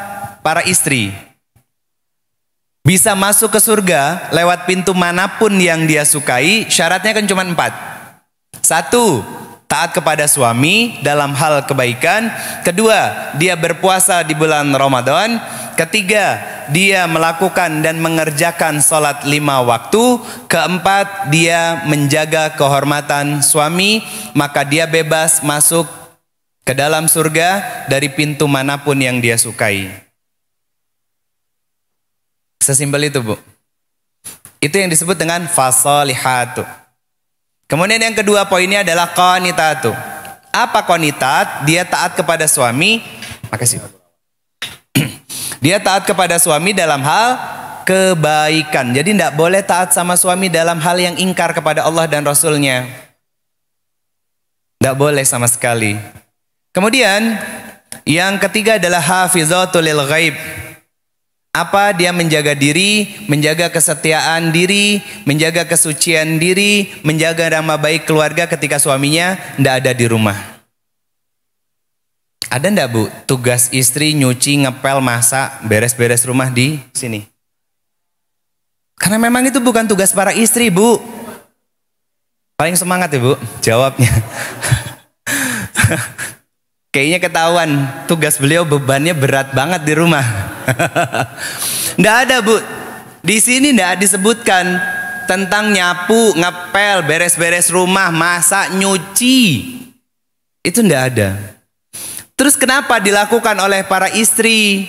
para istri bisa masuk ke surga lewat pintu manapun yang dia sukai. Syaratnya kan cuma 4. 1, taat kepada suami dalam hal kebaikan. 2, dia berpuasa di bulan Ramadan. 3, dia melakukan dan mengerjakan sholat 5 waktu. 4, dia menjaga kehormatan suami. Maka dia bebas masuk ke dalam surga dari pintu manapun yang dia sukai. Sesimpel itu, Bu. Itu yang disebut dengan fasolihatu. Kemudian yang kedua poinnya adalah qanitatu. Apa qanitat? Dia taat kepada suami. Makasih. Dia taat kepada suami dalam hal kebaikan. Jadi tidak boleh taat sama suami dalam hal yang ingkar kepada Allah dan Rasulnya. Tidak boleh sama sekali. Kemudian yang ketiga adalah hafizatul lil ghaib. Apa? Dia menjaga diri, menjaga kesetiaan diri, menjaga kesucian diri, menjaga nama baik keluarga ketika suaminya tidak ada di rumah. Ada ndak, Bu, tugas istri nyuci, ngepel, masak, beres-beres rumah di sini? Karena memang itu bukan tugas para istri, Bu. Paling semangat ya, Bu, jawabnya. Kayaknya ketahuan tugas beliau bebannya berat banget di rumah. Nggak ada, Bu. Di sini nggak disebutkan tentang nyapu, ngepel, beres-beres rumah, masak, nyuci. Itu nggak ada. Terus kenapa dilakukan oleh para istri?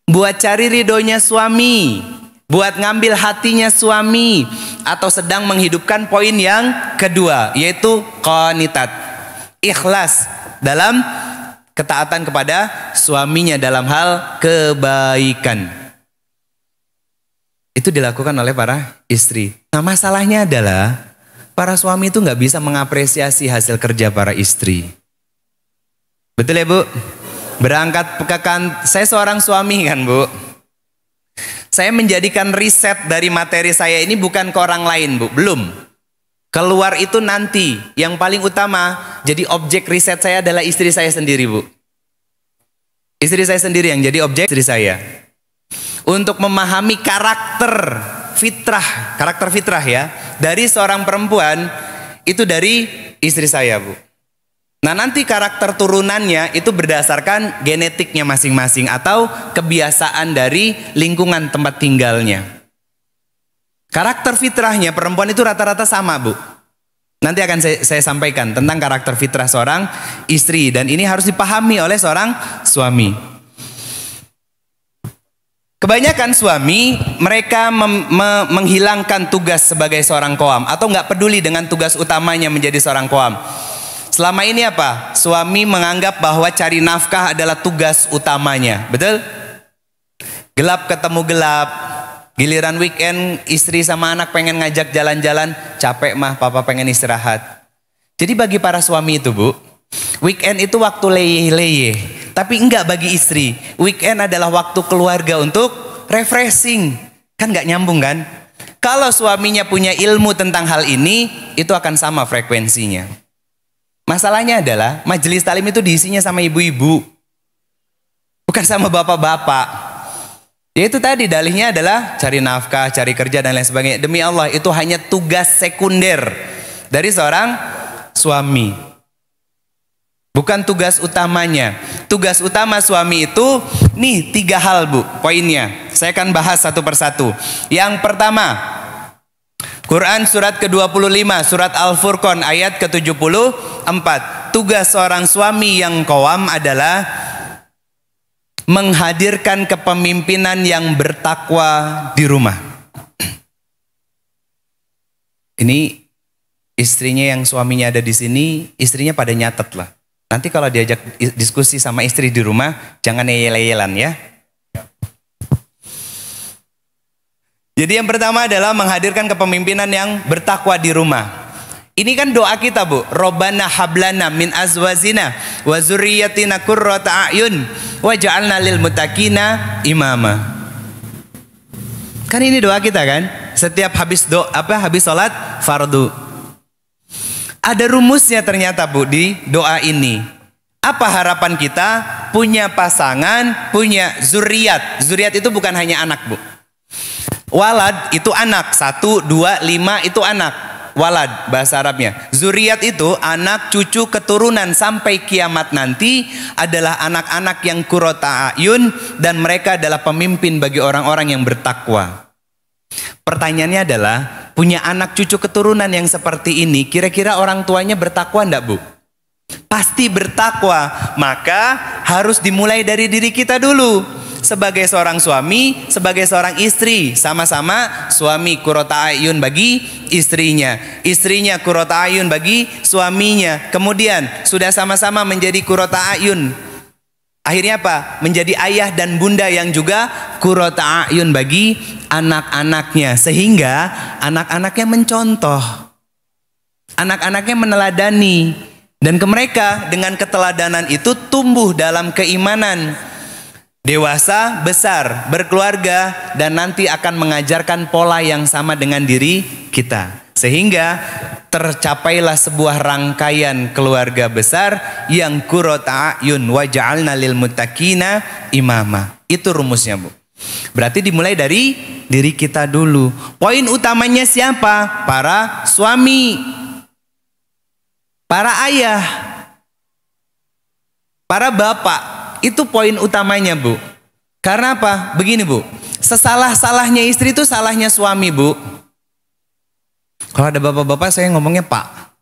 Buat cari ridhonya suami, buat ngambil hatinya suami, atau sedang menghidupkan poin yang kedua, yaitu qanitat, ikhlas dalam ketaatan kepada suaminya dalam hal kebaikan. Itu dilakukan oleh para istri. Nah, masalahnya adalah para suami itu nggak bisa mengapresiasi hasil kerja para istri. Betul ya, Bu? Berangkat saya seorang suami kan, Bu. Saya menjadikan riset dari materi saya ini bukan ke orang lain, Bu. Belum. Keluar itu nanti. Yang paling utama, jadi objek riset saya adalah istri saya sendiri, Bu. Istri saya sendiri yang jadi objek istri saya. Untuk memahami karakter fitrah ya, dari seorang perempuan, itu dari istri saya, Bu. Nah, nanti karakter turunannya itu berdasarkan genetiknya masing-masing atau kebiasaan dari lingkungan tempat tinggalnya. Karakter fitrahnya perempuan itu rata-rata sama, Bu. Nanti akan saya sampaikan tentang karakter fitrah seorang istri, dan ini harus dipahami oleh seorang suami. Kebanyakan suami mereka menghilangkan tugas sebagai seorang qawam atau nggak peduli dengan tugas utamanya menjadi seorang qawam. Selama ini apa? Suami menganggap bahwa cari nafkah adalah tugas utamanya, betul? Gelap ketemu gelap. Giliran weekend istri sama anak pengen ngajak jalan-jalan, capek mah, papa pengen istirahat. Jadi bagi para suami itu, Bu, weekend itu waktu leyeh-leyeh. Tapi enggak bagi istri. Weekend adalah waktu keluarga untuk refreshing. Kan nggak nyambung kan? Kalau suaminya punya ilmu tentang hal ini, itu akan sama frekuensinya. Masalahnya adalah majelis talim itu diisinya sama ibu-ibu, bukan sama bapak-bapak. Ya itu tadi dalihnya adalah cari nafkah, cari kerja dan lain sebagainya. Demi Allah itu hanya tugas sekunder dari seorang suami, bukan tugas utamanya. Tugas utama suami itu nih 3 hal, Bu, poinnya. Saya akan bahas satu persatu. Yang pertama, Quran surat ke-25, surat Al-Furqan ayat ke-74. Tugas seorang suami yang qawam adalah menghadirkan kepemimpinan yang bertakwa di rumah. Ini istrinya yang suaminya ada di sini, istrinya pada nyatet lah. Nanti kalau diajak diskusi sama istri di rumah, jangan yel-yelan ya. Jadi yang pertama adalah menghadirkan kepemimpinan yang bertakwa di rumah. Ini kan doa kita, Bu. Robbana hablana min azwazina wa zurriyyatina qurrata a'yun waj'alna lil muttaqina imama. Kan ini doa kita kan? Setiap habis habis salat fardu. Ada rumusnya ternyata, Bu, di doa ini. Apa harapan kita? Punya pasangan, punya zuriat. Zuriat itu bukan hanya anak, Bu. Walad itu anak, 1, 2, 5 itu anak. Walad bahasa Arabnya. Zuriat itu anak, cucu, keturunan sampai kiamat nanti adalah anak-anak yang qurrata a'yun, dan mereka adalah pemimpin bagi orang-orang yang bertakwa. Pertanyaannya adalah, punya anak, cucu, keturunan yang seperti ini, kira-kira orang tuanya bertakwa enggak, Bu? pasti bertakwa. Maka harus dimulai dari diri kita dulu. Sebagai seorang suami, sebagai seorang istri, sama-sama suami qurrata ayun bagi istrinya, istrinya qurrata ayun bagi suaminya. Kemudian sudah sama-sama menjadi qurrata ayun, akhirnya apa? Menjadi ayah dan bunda yang juga qurrata ayun bagi anak-anaknya. Sehingga anak-anaknya mencontoh, anak-anaknya meneladani. Dan mereka dengan keteladanan itu tumbuh dalam keimanan, dewasa, besar, berkeluarga, dan nanti akan mengajarkan pola yang sama dengan diri kita. Sehingga tercapailah sebuah rangkaian keluarga besar yang qurrata ayun wa ja'alna lil muttaqina imama. Itu rumusnya, Bu. Berarti dimulai dari diri kita dulu. Poin utamanya siapa? Para suami, para ayah, para bapak. Itu poin utamanya, Bu. Karena apa? Begini, Bu. Sesalah-salahnya istri itu salahnya suami, Bu. Kalau ada bapak-bapak saya ngomongnya Pak.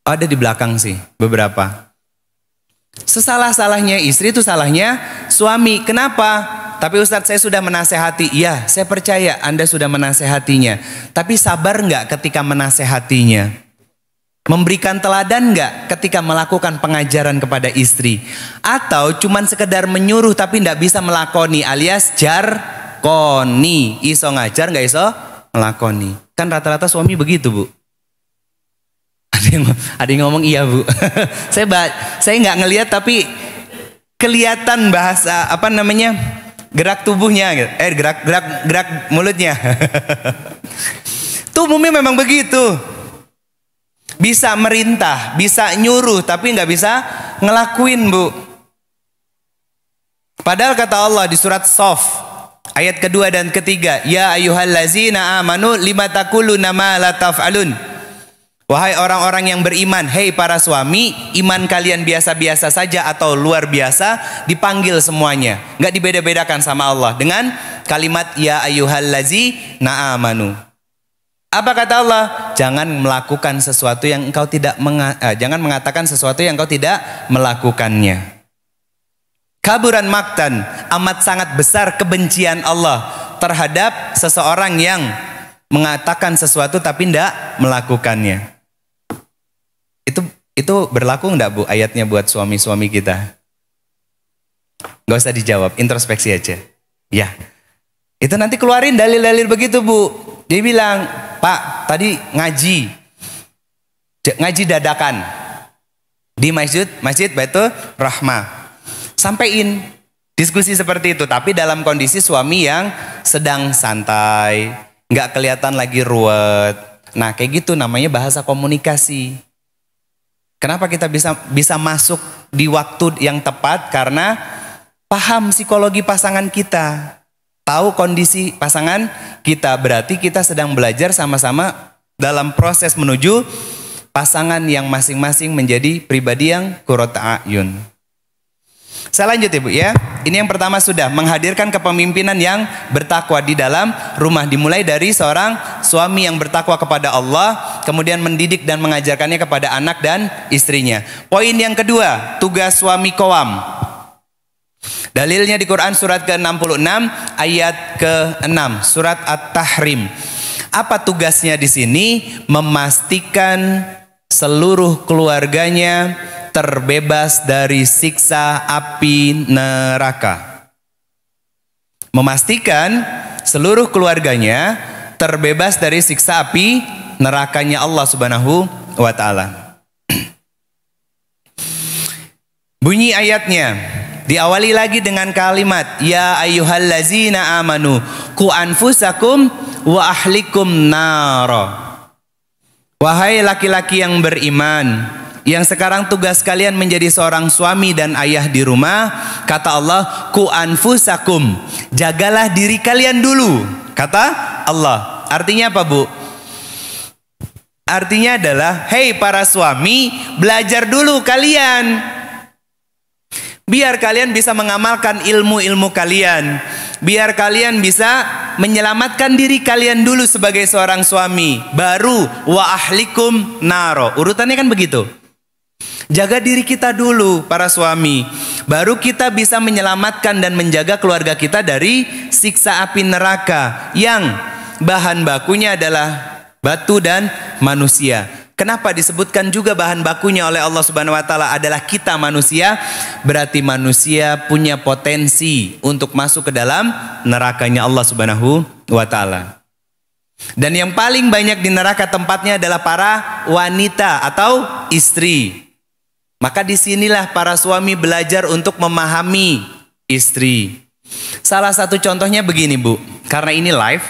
Ada di belakang sih beberapa. Sesalah-salahnya istri itu salahnya suami. Kenapa? Tapi Ustadz, saya sudah menasehati. Iya, saya percaya Anda sudah menasehatinya. Tapi sabar nggak ketika menasehatinya? Memberikan teladan nggak ketika melakukan pengajaran kepada istri? Atau cuman sekedar menyuruh tapi nggak bisa melakoni, alias jarkoni, iso ngajar nggak iso melakoni. Kan rata-rata suami begitu, Bu. Ada yang ngomong iya, Bu. saya nggak ngelihat tapi kelihatan bahasa apa namanya, gerak tubuhnya, gerak mulutnya. Tuh umumnya memang begitu. Bisa merintah, bisa nyuruh, tapi nggak bisa ngelakuin, Bu. Padahal kata Allah di surat Shaf ayat kedua dan ketiga, ya ayyuhallazina amanu lima taquluna ma la taf'alun. Wahai orang-orang yang beriman, hei para suami, iman kalian biasa-biasa saja atau luar biasa, dipanggil semuanya, nggak dibeda-bedakan sama Allah dengan kalimat ya ayyuhallazina amanu. Apa kata Allah? Jangan melakukan sesuatu yang engkau tidak jangan mengatakan sesuatu yang engkau tidak melakukannya. Kaburan maktan, amat sangat besar kebencian Allah terhadap seseorang yang mengatakan sesuatu tapi tidak melakukannya. Itu berlaku enggak, Bu, ayatnya buat suami-suami kita? Gak usah dijawab, introspeksi aja. Ya. Itu nanti keluarin dalil-dalil begitu, Bu. Dia bilang, Pak, tadi ngaji dadakan di masjid Baitur Rahmah. Sampaiin diskusi seperti itu, tapi dalam kondisi suami yang sedang santai, nggak kelihatan lagi ruwet. Nah, kayak gitu namanya bahasa komunikasi. Kenapa kita bisa masuk di waktu yang tepat? Karena paham psikologi pasangan kita. Tahu kondisi pasangan kita, berarti kita sedang belajar sama-sama dalam proses menuju pasangan yang masing-masing menjadi pribadi yang qurrata ayun. Saya lanjut ya, Bu, ya. Ini yang pertama sudah menghadirkan kepemimpinan yang bertakwa di dalam rumah. Dimulai dari seorang suami yang bertakwa kepada Allah, kemudian mendidik dan mengajarkannya kepada anak dan istrinya. Poin yang kedua, tugas suami qawwam. Dalilnya di Quran surat ke-66 ayat ke-6, surat At-Tahrim. Apa tugasnya di sini? Memastikan seluruh keluarganya terbebas dari siksa api neraka. Memastikan seluruh keluarganya terbebas dari siksa api nerakanya Allah Subhanahu wa taala. Bunyi ayatnya diawali lagi dengan kalimat ya ayyuhallazina amanu qu anfusakum wa ahlikum nara. Wahai laki-laki yang beriman, yang sekarang tugas kalian menjadi seorang suami dan ayah di rumah, kata Allah, qu anfusakum, jagalah diri kalian dulu, kata Allah. Artinya apa, Bu? Artinya adalah, hei para suami, belajar dulu kalian. Biar kalian bisa mengamalkan ilmu-ilmu kalian. Biar kalian bisa menyelamatkan diri kalian dulu sebagai seorang suami. Baru wa ahlikum naro. Urutannya kan begitu. Jaga diri kita dulu para suami. Baru kita bisa menyelamatkan dan menjaga keluarga kita dari siksa api neraka yang bahan bakunya adalah batu dan manusia. Kenapa disebutkan juga bahan bakunya oleh Allah Subhanahu wa taala adalah kita manusia? Berarti manusia punya potensi untuk masuk ke dalam nerakanya Allah Subhanahu wa taala. Dan yang paling banyak di neraka tempatnya adalah para wanita atau istri. Maka disinilah para suami belajar untuk memahami istri. Salah satu contohnya begini Bu, karena ini live,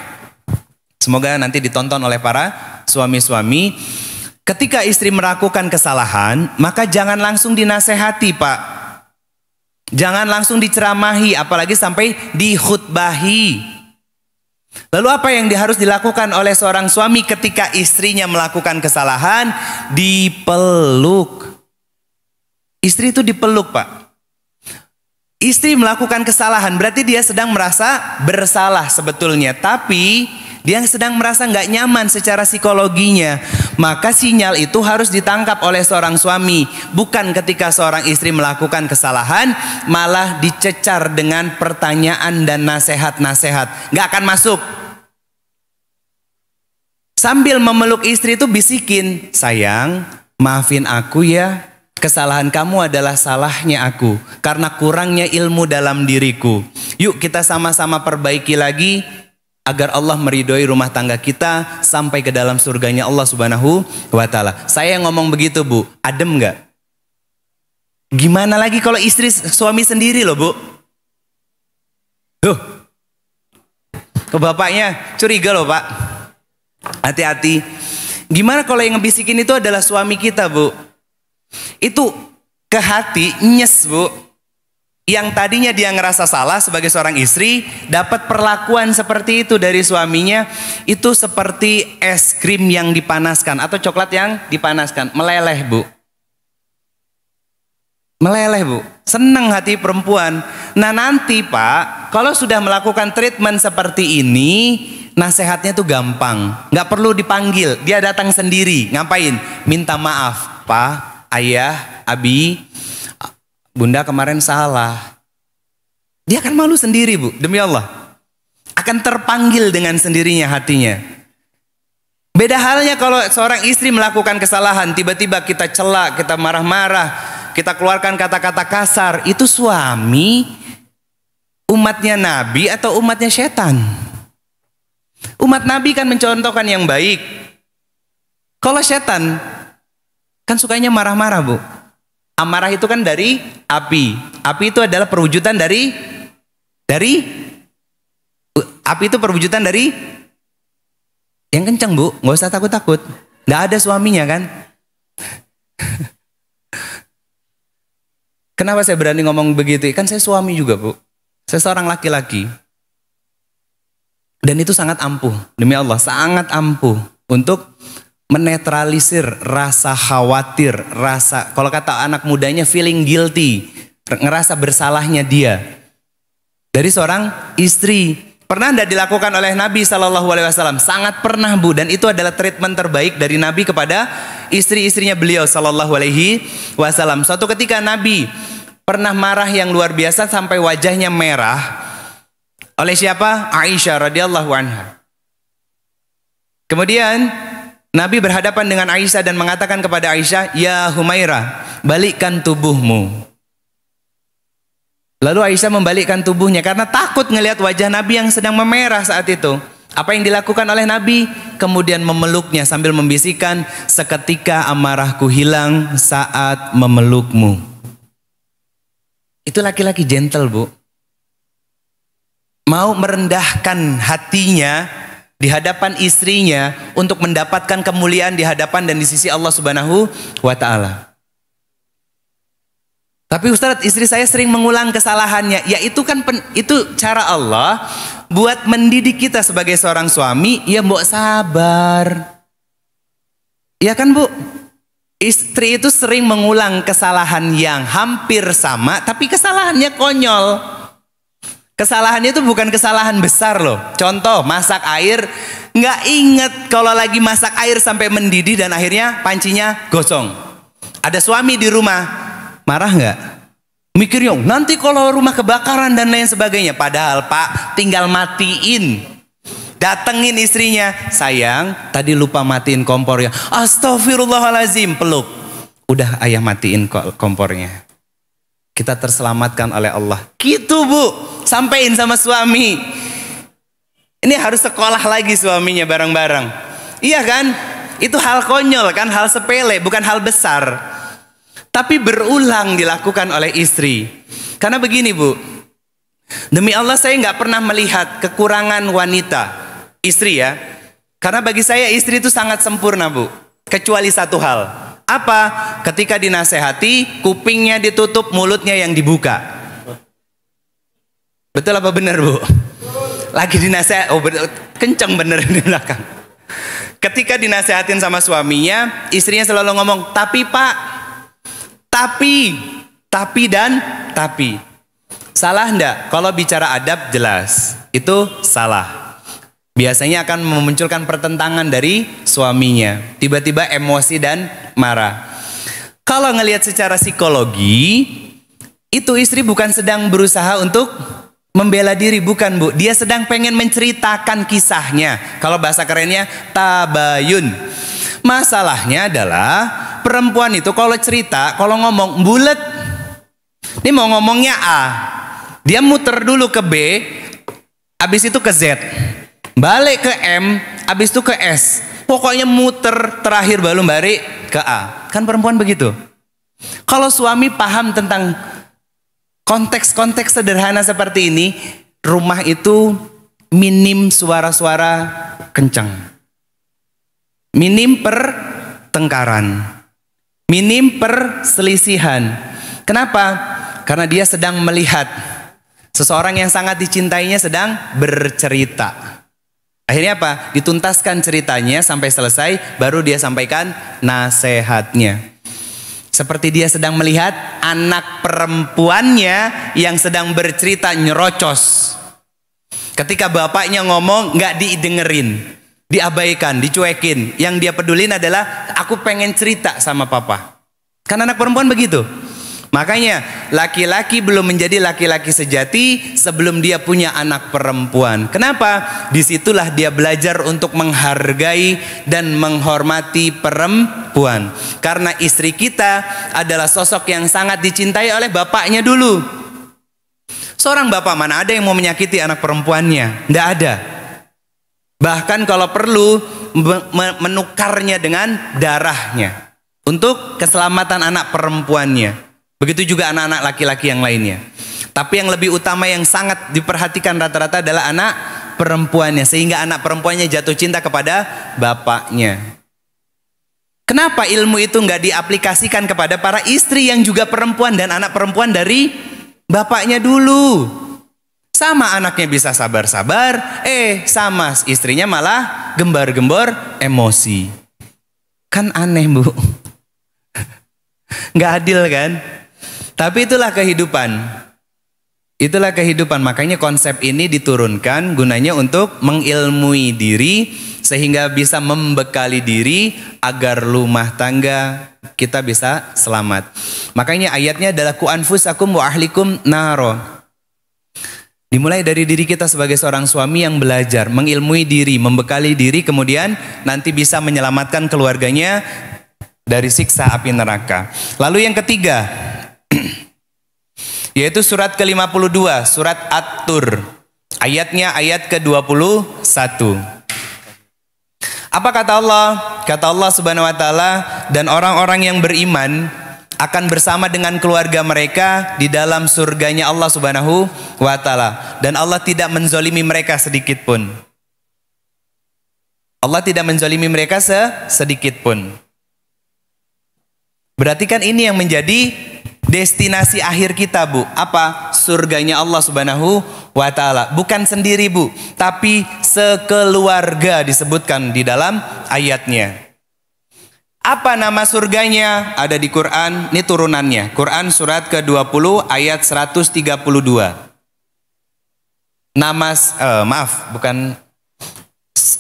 semoga nanti ditonton oleh para suami-suami. Ketika istri melakukan kesalahan, maka jangan langsung dinasehati Pak. Jangan langsung diceramahi, apalagi sampai dikhutbahi. Lalu apa yang harus dilakukan oleh seorang suami ketika istrinya melakukan kesalahan? Dipeluk. Istri itu dipeluk Pak. Istri melakukan kesalahan berarti dia sedang merasa bersalah sebetulnya. Tapi dia sedang merasa nggak nyaman secara psikologinya. Maka sinyal itu harus ditangkap oleh seorang suami. Bukan ketika seorang istri melakukan kesalahan malah dicecar dengan pertanyaan dan nasihat-nasihat. Nggak akan masuk. Sambil memeluk istri itu bisikin, sayang maafin aku ya. Kesalahan kamu adalah salahnya aku karena kurangnya ilmu dalam diriku. Yuk kita sama-sama perbaiki lagi agar Allah meridhoi rumah tangga kita sampai ke dalam surganya Allah Subhanahu wa taala. Saya ngomong begitu Bu, adem nggak? Gimana lagi kalau istri suami sendiri loh Bu? Ke bapaknya curiga loh Pak. Hati-hati. Gimana kalau yang ngebisikin itu adalah suami kita Bu? Itu ke hati nyes Bu. Yang tadinya dia ngerasa salah sebagai seorang istri, dapat perlakuan seperti itu dari suaminya. Itu seperti es krim yang dipanaskan atau coklat yang dipanaskan, meleleh Bu. Meleleh Bu. Senang hati perempuan. Nah nanti Pak, kalau sudah melakukan treatment seperti ini, nasihatnya tuh gampang, nggak perlu dipanggil, dia datang sendiri. Ngapain? Minta maaf Pak, Ayah, Abi, Bunda kemarin salah. Dia akan malu sendiri Bu, demi Allah. Akan terpanggil dengan sendirinya hatinya. Beda halnya kalau seorang istri melakukan kesalahan, tiba-tiba kita celak, kita marah-marah, kita keluarkan kata-kata kasar. Itu suami umatnya Nabi atau umatnya setan? Umat Nabi kan mencontohkan yang baik. Kalau setan kan sukanya marah-marah Bu. Amarah itu kan dari api. Api itu adalah perwujudan dari api itu perwujudan dari yang kencang Bu. Nggak usah takut-takut. Nggak ada suaminya kan. Kenapa saya berani ngomong begitu? Kan saya suami juga Bu. Saya seorang laki-laki. Dan itu sangat ampuh. Demi Allah sangat ampuh untuk menetralisir rasa khawatir, rasa, kalau kata anak mudanya feeling guilty, ngerasa bersalahnya dia dari seorang istri. Pernah tidak dilakukan oleh Nabi SAW? Sangat pernah Bu, dan itu adalah treatment terbaik dari Nabi kepada istri-istrinya beliau SAW. Suatu ketika Nabi pernah marah yang luar biasa sampai wajahnya merah. Oleh siapa? Aisyah radhiyallahu anha. Kemudian Nabi berhadapan dengan Aisyah dan mengatakan kepada Aisyah, "Ya Humairah, balikkan tubuhmu." Lalu Aisyah membalikkan tubuhnya karena takut ngelihat wajah Nabi yang sedang memerah saat itu. Apa yang dilakukan oleh Nabi? Kemudian memeluknya sambil membisikkan, "Seketika amarahku hilang saat memelukmu." Itu laki-laki gentle Bu. Mau merendahkan hatinya di hadapan istrinya untuk mendapatkan kemuliaan di hadapan dan di sisi Allah Subhanahu wa taala. Tapi Ustadz, istri saya sering mengulang kesalahannya. Ya itu kan itu cara Allah buat mendidik kita sebagai seorang suami. Ya mbok sabar. Ya kan Bu? Istri itu sering mengulang kesalahan yang hampir sama, tapi kesalahannya konyol. Kesalahannya itu bukan kesalahan besar loh. Contoh, masak air, nggak inget kalau lagi masak air sampai mendidih dan akhirnya pancinya gosong. Ada suami di rumah, marah nggak? Mikirnya nanti kalau rumah kebakaran dan lain sebagainya. Padahal Pak tinggal matiin. Datengin istrinya, sayang tadi lupa matiin kompornya. Astagfirullahalazim, peluk. Udah ayah matiin kompornya. Kita terselamatkan oleh Allah. Gitu Bu, sampein sama suami. Ini harus sekolah lagi suaminya bareng-bareng. Iya kan? Itu hal konyol kan, hal sepele, bukan hal besar. Tapi berulang dilakukan oleh istri. Karena begini Bu, demi Allah saya nggak pernah melihat kekurangan wanita, istri ya. Karena bagi saya istri itu sangat sempurna Bu. Kecuali satu hal. Apa? Ketika dinasehati, kupingnya ditutup, mulutnya yang dibuka. Betul apa benar Bu? Lagi dinasehat, kenceng bener di belakang. Ketika dinasehatin sama suaminya, istrinya selalu ngomong, tapi Pak, tapi dan tapi. Salah enggak? Kalau bicara adab jelas, itu salah. Biasanya akan memunculkan pertentangan dari suaminya. Tiba-tiba emosi dan marah. Kalau ngelihat secara psikologi, itu istri bukan sedang berusaha untuk membela diri, bukan Bu. Dia sedang pengen menceritakan kisahnya. Kalau bahasa kerennya tabayun. Masalahnya adalah perempuan itu kalau cerita, kalau ngomong bulet. Ini mau ngomongnya A, dia muter dulu ke B, habis itu ke Z, balik ke M, habis itu ke S. Pokoknya muter terakhir baru balik ke A. Kan perempuan begitu. Kalau suami paham tentang konteks-konteks sederhana seperti ini, rumah itu minim suara-suara kencang, minim pertengkaran, minim perselisihan. Kenapa? Karena dia sedang melihat seseorang yang sangat dicintainya sedang bercerita. Akhirnya apa? Dituntaskan ceritanya sampai selesai, baru dia sampaikan nasihatnya. Seperti dia sedang melihat anak perempuannya yang sedang bercerita nyerocos. Ketika bapaknya ngomong nggak didengerin, diabaikan, dicuekin. Yang dia pedulin adalah aku pengen cerita sama papa. Kan anak perempuan begitu. Makanya laki-laki belum menjadi laki-laki sejati sebelum dia punya anak perempuan. Kenapa? Disitulah dia belajar untuk menghargai dan menghormati perempuan. Karena istri kita adalah sosok yang sangat dicintai oleh bapaknya dulu. Seorang bapak mana ada yang mau menyakiti anak perempuannya? Tidak ada. Bahkan kalau perlu menukarnya dengan darahnya untuk keselamatan anak perempuannya. Begitu juga anak-anak laki-laki yang lainnya. Tapi yang lebih utama yang sangat diperhatikan rata-rata adalah anak perempuannya. Sehingga anak perempuannya jatuh cinta kepada bapaknya. Kenapa ilmu itu nggak diaplikasikan kepada para istri yang juga perempuan dan anak perempuan dari bapaknya dulu? Sama anaknya bisa sabar-sabar, sama istrinya malah gembar-gembor emosi. Kan aneh Bu. Nggak adil kan? Tapi itulah kehidupan. Itulah kehidupan. Makanya konsep ini diturunkan gunanya untuk mengilmui diri sehingga bisa membekali diri agar rumah tangga kita bisa selamat. Makanya ayatnya adalah ku anfusakum wa ahlikum naro. Dimulai dari diri kita sebagai seorang suami yang belajar mengilmui diri, membekali diri, kemudian nanti bisa menyelamatkan keluarganya dari siksa api neraka. Lalu yang ketiga, yaitu surat ke-52, surat At-Tur. Ayatnya ayat ke-21. Apa kata Allah? Kata Allah Subhanahu wa taala, dan orang-orang yang beriman akan bersama dengan keluarga mereka di dalam surganya Allah Subhanahu wa taala, dan Allah tidak menzolimi mereka sedikit pun. Allah tidak menzolimi mereka sedikit pun. Berarti kan ini yang menjadi destinasi akhir kita Bu. Apa? Surganya Allah Subhanahu wa taala. Bukan sendiri Bu, tapi sekeluarga disebutkan di dalam ayatnya. Apa nama surganya? Ada di Quran, ini turunannya. Quran surat ke-20 ayat 132.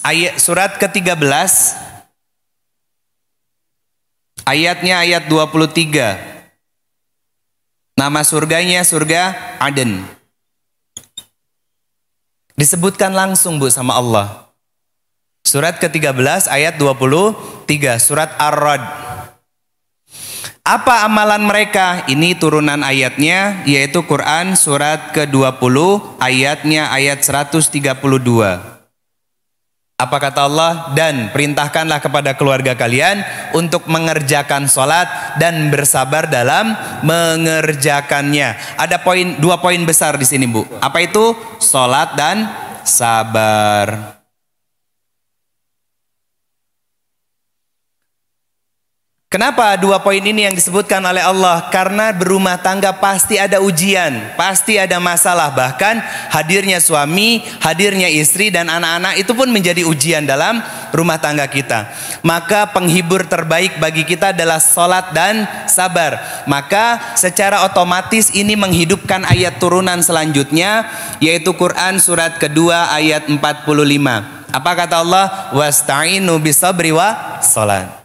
Ayat surat ke-13 Ayatnya ayat 23. Nama surganya surga Aden. Disebutkan langsung Bu sama Allah. Surat ke-13 ayat 23, surat Ar-Ra'd. Apa amalan mereka? Ini turunan ayatnya, yaitu Quran surat ke-20 ayatnya ayat 132. Apa kata Allah? Dan perintahkanlah kepada keluarga kalian untuk mengerjakan sholat dan bersabar dalam mengerjakannya. Ada dua poin besar di sini Bu. Apa itu? Sholat dan sabar. Kenapa dua poin ini yang disebutkan oleh Allah? Karena berumah tangga pasti ada ujian, pasti ada masalah. Bahkan hadirnya suami, hadirnya istri dan anak-anak itu pun menjadi ujian dalam rumah tangga kita. Maka penghibur terbaik bagi kita adalah sholat dan sabar. Maka secara otomatis ini menghidupkan ayat turunan selanjutnya, yaitu Quran surat kedua ayat 45. Apa kata Allah? Wasta'inu bisabri wa sholat.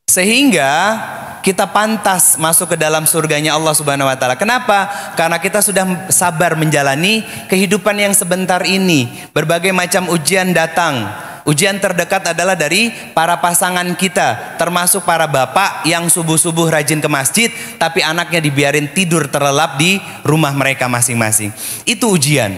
Sehingga kita pantas masuk ke dalam surganya Allah Subhanahu wa Ta'ala. Kenapa? Karena kita sudah sabar menjalani kehidupan yang sebentar ini. Berbagai macam ujian datang. Ujian terdekat adalah dari para pasangan kita, termasuk para bapak yang subuh-subuh rajin ke masjid, tapi anaknya dibiarin tidur terlelap di rumah mereka masing-masing. Itu ujian.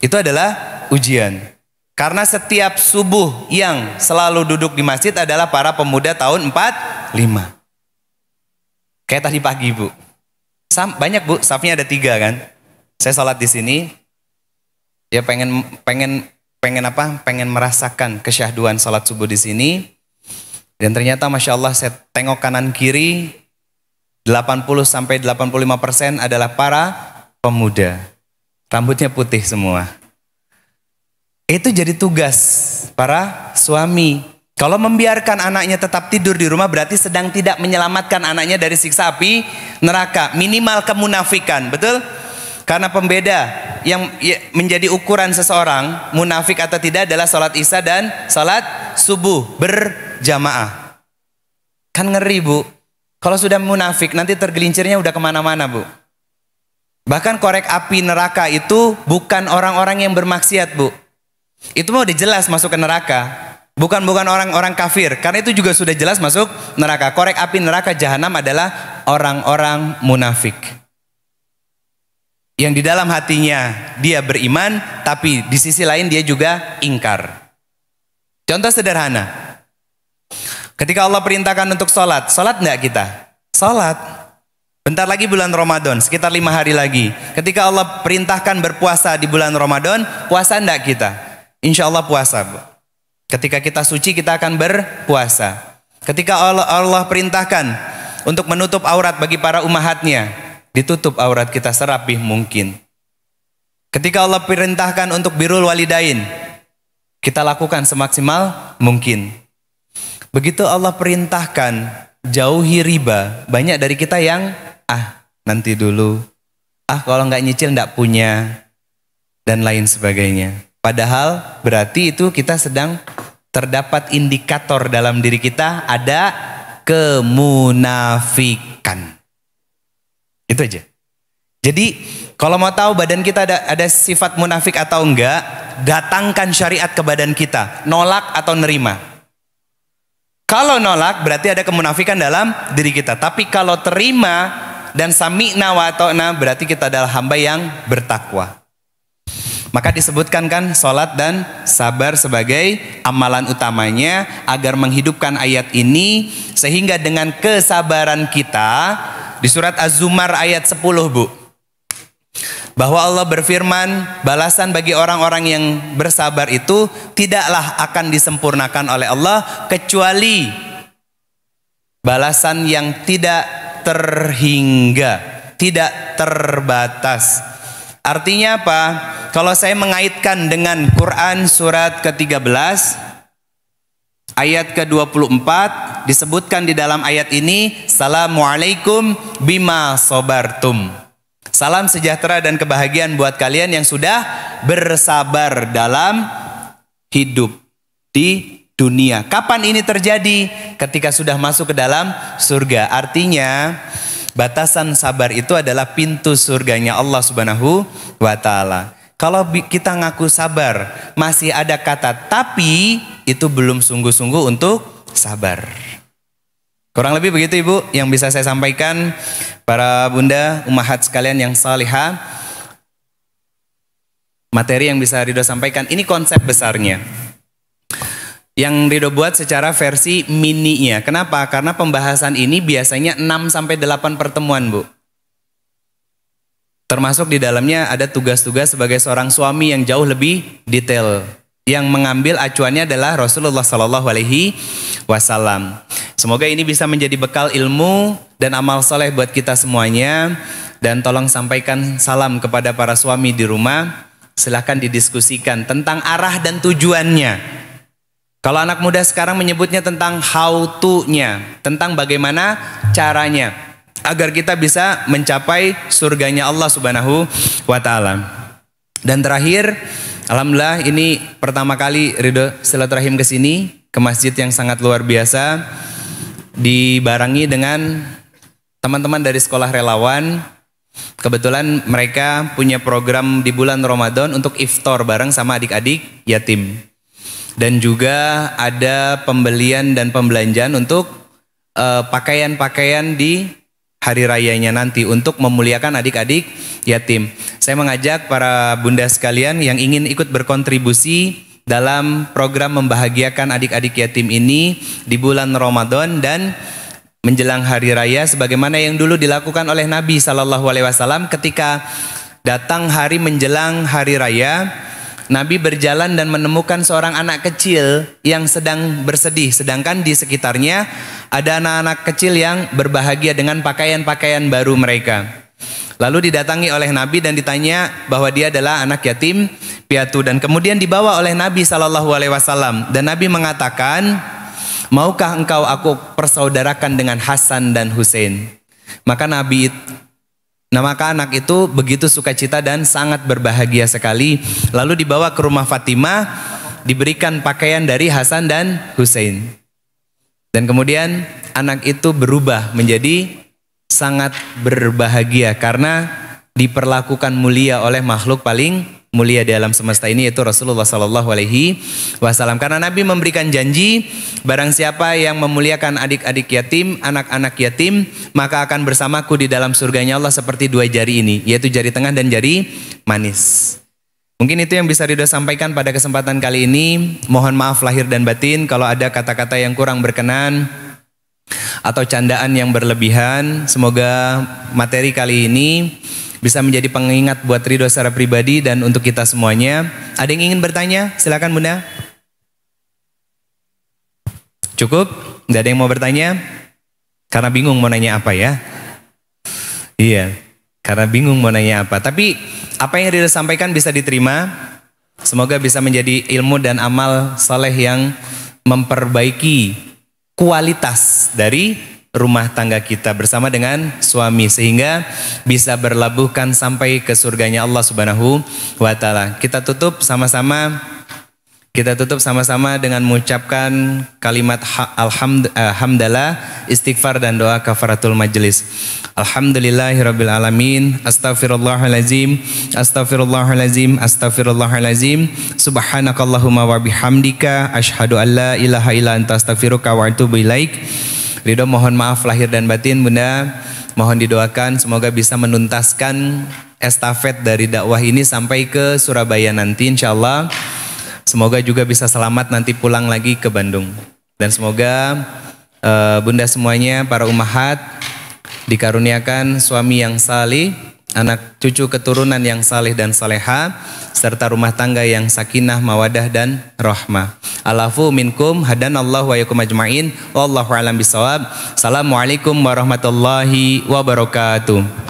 Itu adalah ujian. Karena setiap subuh yang selalu duduk di masjid adalah para pemuda tahun 45. Kayak tadi pagi Bu. Banyak Bu, safnya ada 3 kan. Saya sholat di sini. Ya pengen merasakan kesyahduan sholat subuh di sini. Dan ternyata Masya Allah saya tengok kanan kiri 80-85% adalah para pemuda. Rambutnya putih semua. Itu jadi tugas para suami. Kalau membiarkan anaknya tetap tidur di rumah berarti sedang tidak menyelamatkan anaknya dari siksa api neraka. Minimal kemunafikan, betul? Karena pembeda yang menjadi ukuran seseorang munafik atau tidak adalah sholat isya dan sholat subuh berjamaah. Kan ngeri Bu. Kalau sudah munafik nanti tergelincirnya udah kemana-mana Bu. Bahkan korek api neraka itu bukan orang-orang yang bermaksiat Bu. Itu mau dijelas masuk ke neraka. Bukan orang-orang kafir. Karena itu juga sudah jelas masuk neraka. Korek api neraka jahanam adalah orang-orang munafik. Yang di dalam hatinya dia beriman, tapi di sisi lain dia juga ingkar. Contoh sederhana. Ketika Allah perintahkan untuk sholat. Sholat enggak kita? Sholat. Bentar lagi bulan Ramadan, sekitar 5 hari lagi. Ketika Allah perintahkan berpuasa di bulan Ramadan, puasa enggak kita? Insya Allah puasa Bu. Ketika kita suci kita akan berpuasa. Ketika Allah perintahkan untuk menutup aurat bagi para ummahatnya, ditutup aurat kita serapih mungkin. Ketika Allah perintahkan untuk birrul walidain, kita lakukan semaksimal mungkin. Begitu Allah perintahkan jauhi riba, banyak dari kita yang nanti dulu, kalau nggak nyicil nggak punya, dan lain sebagainya. Padahal berarti itu kita sedang terdapat indikator dalam diri kita ada kemunafikan. Itu aja. Jadi kalau mau tahu badan kita ada sifat munafik atau enggak, datangkan syariat ke badan kita, nolak atau nerima. Kalau nolak berarti ada kemunafikan dalam diri kita. Tapi kalau terima dan sami'na wa ta'na berarti kita adalah hamba yang bertakwa. Maka disebutkan kan sholat dan sabar sebagai amalan utamanya agar menghidupkan ayat ini. Sehingga dengan kesabaran kita di surat Az-Zumar ayat 10 Bu, bahwa Allah berfirman balasan bagi orang-orang yang bersabar itu tidaklah akan disempurnakan oleh Allah kecuali balasan yang tidak terhingga, tidak terbatas. Artinya apa? Kalau saya mengaitkan dengan Quran surat ke-13 ayat ke-24 disebutkan di dalam ayat ini, Assalamualaikum bima sobartum. Salam sejahtera dan kebahagiaan buat kalian yang sudah bersabar dalam hidup di dunia. Kapan ini terjadi? Ketika sudah masuk ke dalam surga. Artinya batasan sabar itu adalah pintu surganya Allah Subhanahu wa taala. Kalau kita ngaku sabar, masih ada kata tapi, itu belum sungguh-sungguh untuk sabar. Kurang lebih begitu Ibu yang bisa saya sampaikan. Para bunda, ummahat sekalian yang salihah, materi yang bisa Ridho sampaikan, ini konsep besarnya. Yang Ridho buat secara versi mininya. Kenapa? Karena pembahasan ini biasanya 6-8 pertemuan Bu. Termasuk di dalamnya ada tugas-tugas sebagai seorang suami yang jauh lebih detail. Yang mengambil acuannya adalah Rasulullah SAW. Semoga ini bisa menjadi bekal ilmu dan amal soleh buat kita semuanya. Dan tolong sampaikan salam kepada para suami di rumah. Silahkan didiskusikan tentang arah dan tujuannya. Kalau anak muda sekarang menyebutnya tentang how to-nya, tentang bagaimana caranya, agar kita bisa mencapai surganya Allah Subhanahu wa taala. Dan terakhir, alhamdulillah ini pertama kali Ridho silaturahim ke sini, ke masjid yang sangat luar biasa, dibarengi dengan teman-teman dari sekolah relawan. Kebetulan mereka punya program di bulan Ramadan untuk iftar bareng sama adik-adik yatim. Dan juga ada pembelian dan pembelanjaan untuk pakaian-pakaian di hari rayanya nanti untuk memuliakan adik-adik yatim. Saya mengajak para bunda sekalian yang ingin ikut berkontribusi dalam program membahagiakan adik-adik yatim ini di bulan Ramadan dan menjelang hari raya, sebagaimana yang dulu dilakukan oleh Nabi SAW ketika datang hari menjelang hari raya. Nabi berjalan dan menemukan seorang anak kecil yang sedang bersedih, sedangkan di sekitarnya ada anak-anak kecil yang berbahagia dengan pakaian-pakaian baru mereka. Lalu didatangi oleh Nabi dan ditanya bahwa dia adalah anak yatim piatu, dan kemudian dibawa oleh Nabi SAW. Dan Nabi mengatakan, maukah engkau aku persaudarakan dengan Hasan dan Husain? Maka anak itu begitu sukacita dan sangat berbahagia sekali. Lalu dibawa ke rumah Fatimah, diberikan pakaian dari Hasan dan Husain. Dan kemudian anak itu berubah menjadi sangat berbahagia karena diperlakukan mulia oleh makhluk paling mulia di alam semesta ini, yaitu Rasulullah SAW. Karena Nabi memberikan janji, barang siapa yang memuliakan adik-adik yatim, anak-anak yatim, maka akan bersamaku di dalam surganya Allah seperti dua jari ini, yaitu jari tengah dan jari manis. Mungkin itu yang bisa Ridho sampaikan pada kesempatan kali ini. Mohon maaf lahir dan batin kalau ada kata-kata yang kurang berkenan atau candaan yang berlebihan. Semoga materi kali ini bisa menjadi pengingat buat Ridho secara pribadi dan untuk kita semuanya. Ada yang ingin bertanya? Silakan Bunda. Cukup? Tidak ada yang mau bertanya? Karena bingung mau nanya apa ya? Iya, karena bingung mau nanya apa. Tapi apa yang Ridho sampaikan bisa diterima. Semoga bisa menjadi ilmu dan amal soleh yang memperbaiki kualitas dari rumah tangga kita bersama dengan suami, sehingga bisa berlabuhkan sampai ke surganya Allah Subhanahu wa taala. Kita tutup sama-sama dengan mengucapkan kalimat alhamdulillah, istighfar dan doa kafaratul majelis. Alhamdulillahirabbil alamin, astaghfirullahalazim, astaghfirullahalazim, astaghfirullahalazim. Subhanakallahumma wa bihamdika asyhadu an la ilaha illa anta astaghfiruka wa atubu ilaik. Ridho mohon maaf lahir dan batin Bunda, mohon didoakan semoga bisa menuntaskan estafet dari dakwah ini sampai ke Surabaya nanti insyaallah. Semoga juga bisa selamat nanti pulang lagi ke Bandung. Dan semoga Bunda semuanya, para ummahat, dikaruniakan suami yang salih, anak cucu keturunan yang salih dan saleha, serta rumah tangga yang sakinah, mawadah dan rahmah. Alafu minkum hadanallahu wa yakum ajma'in. Wallahu a'lam bishawab. Assalamualaikum warahmatullahi wabarakatuh.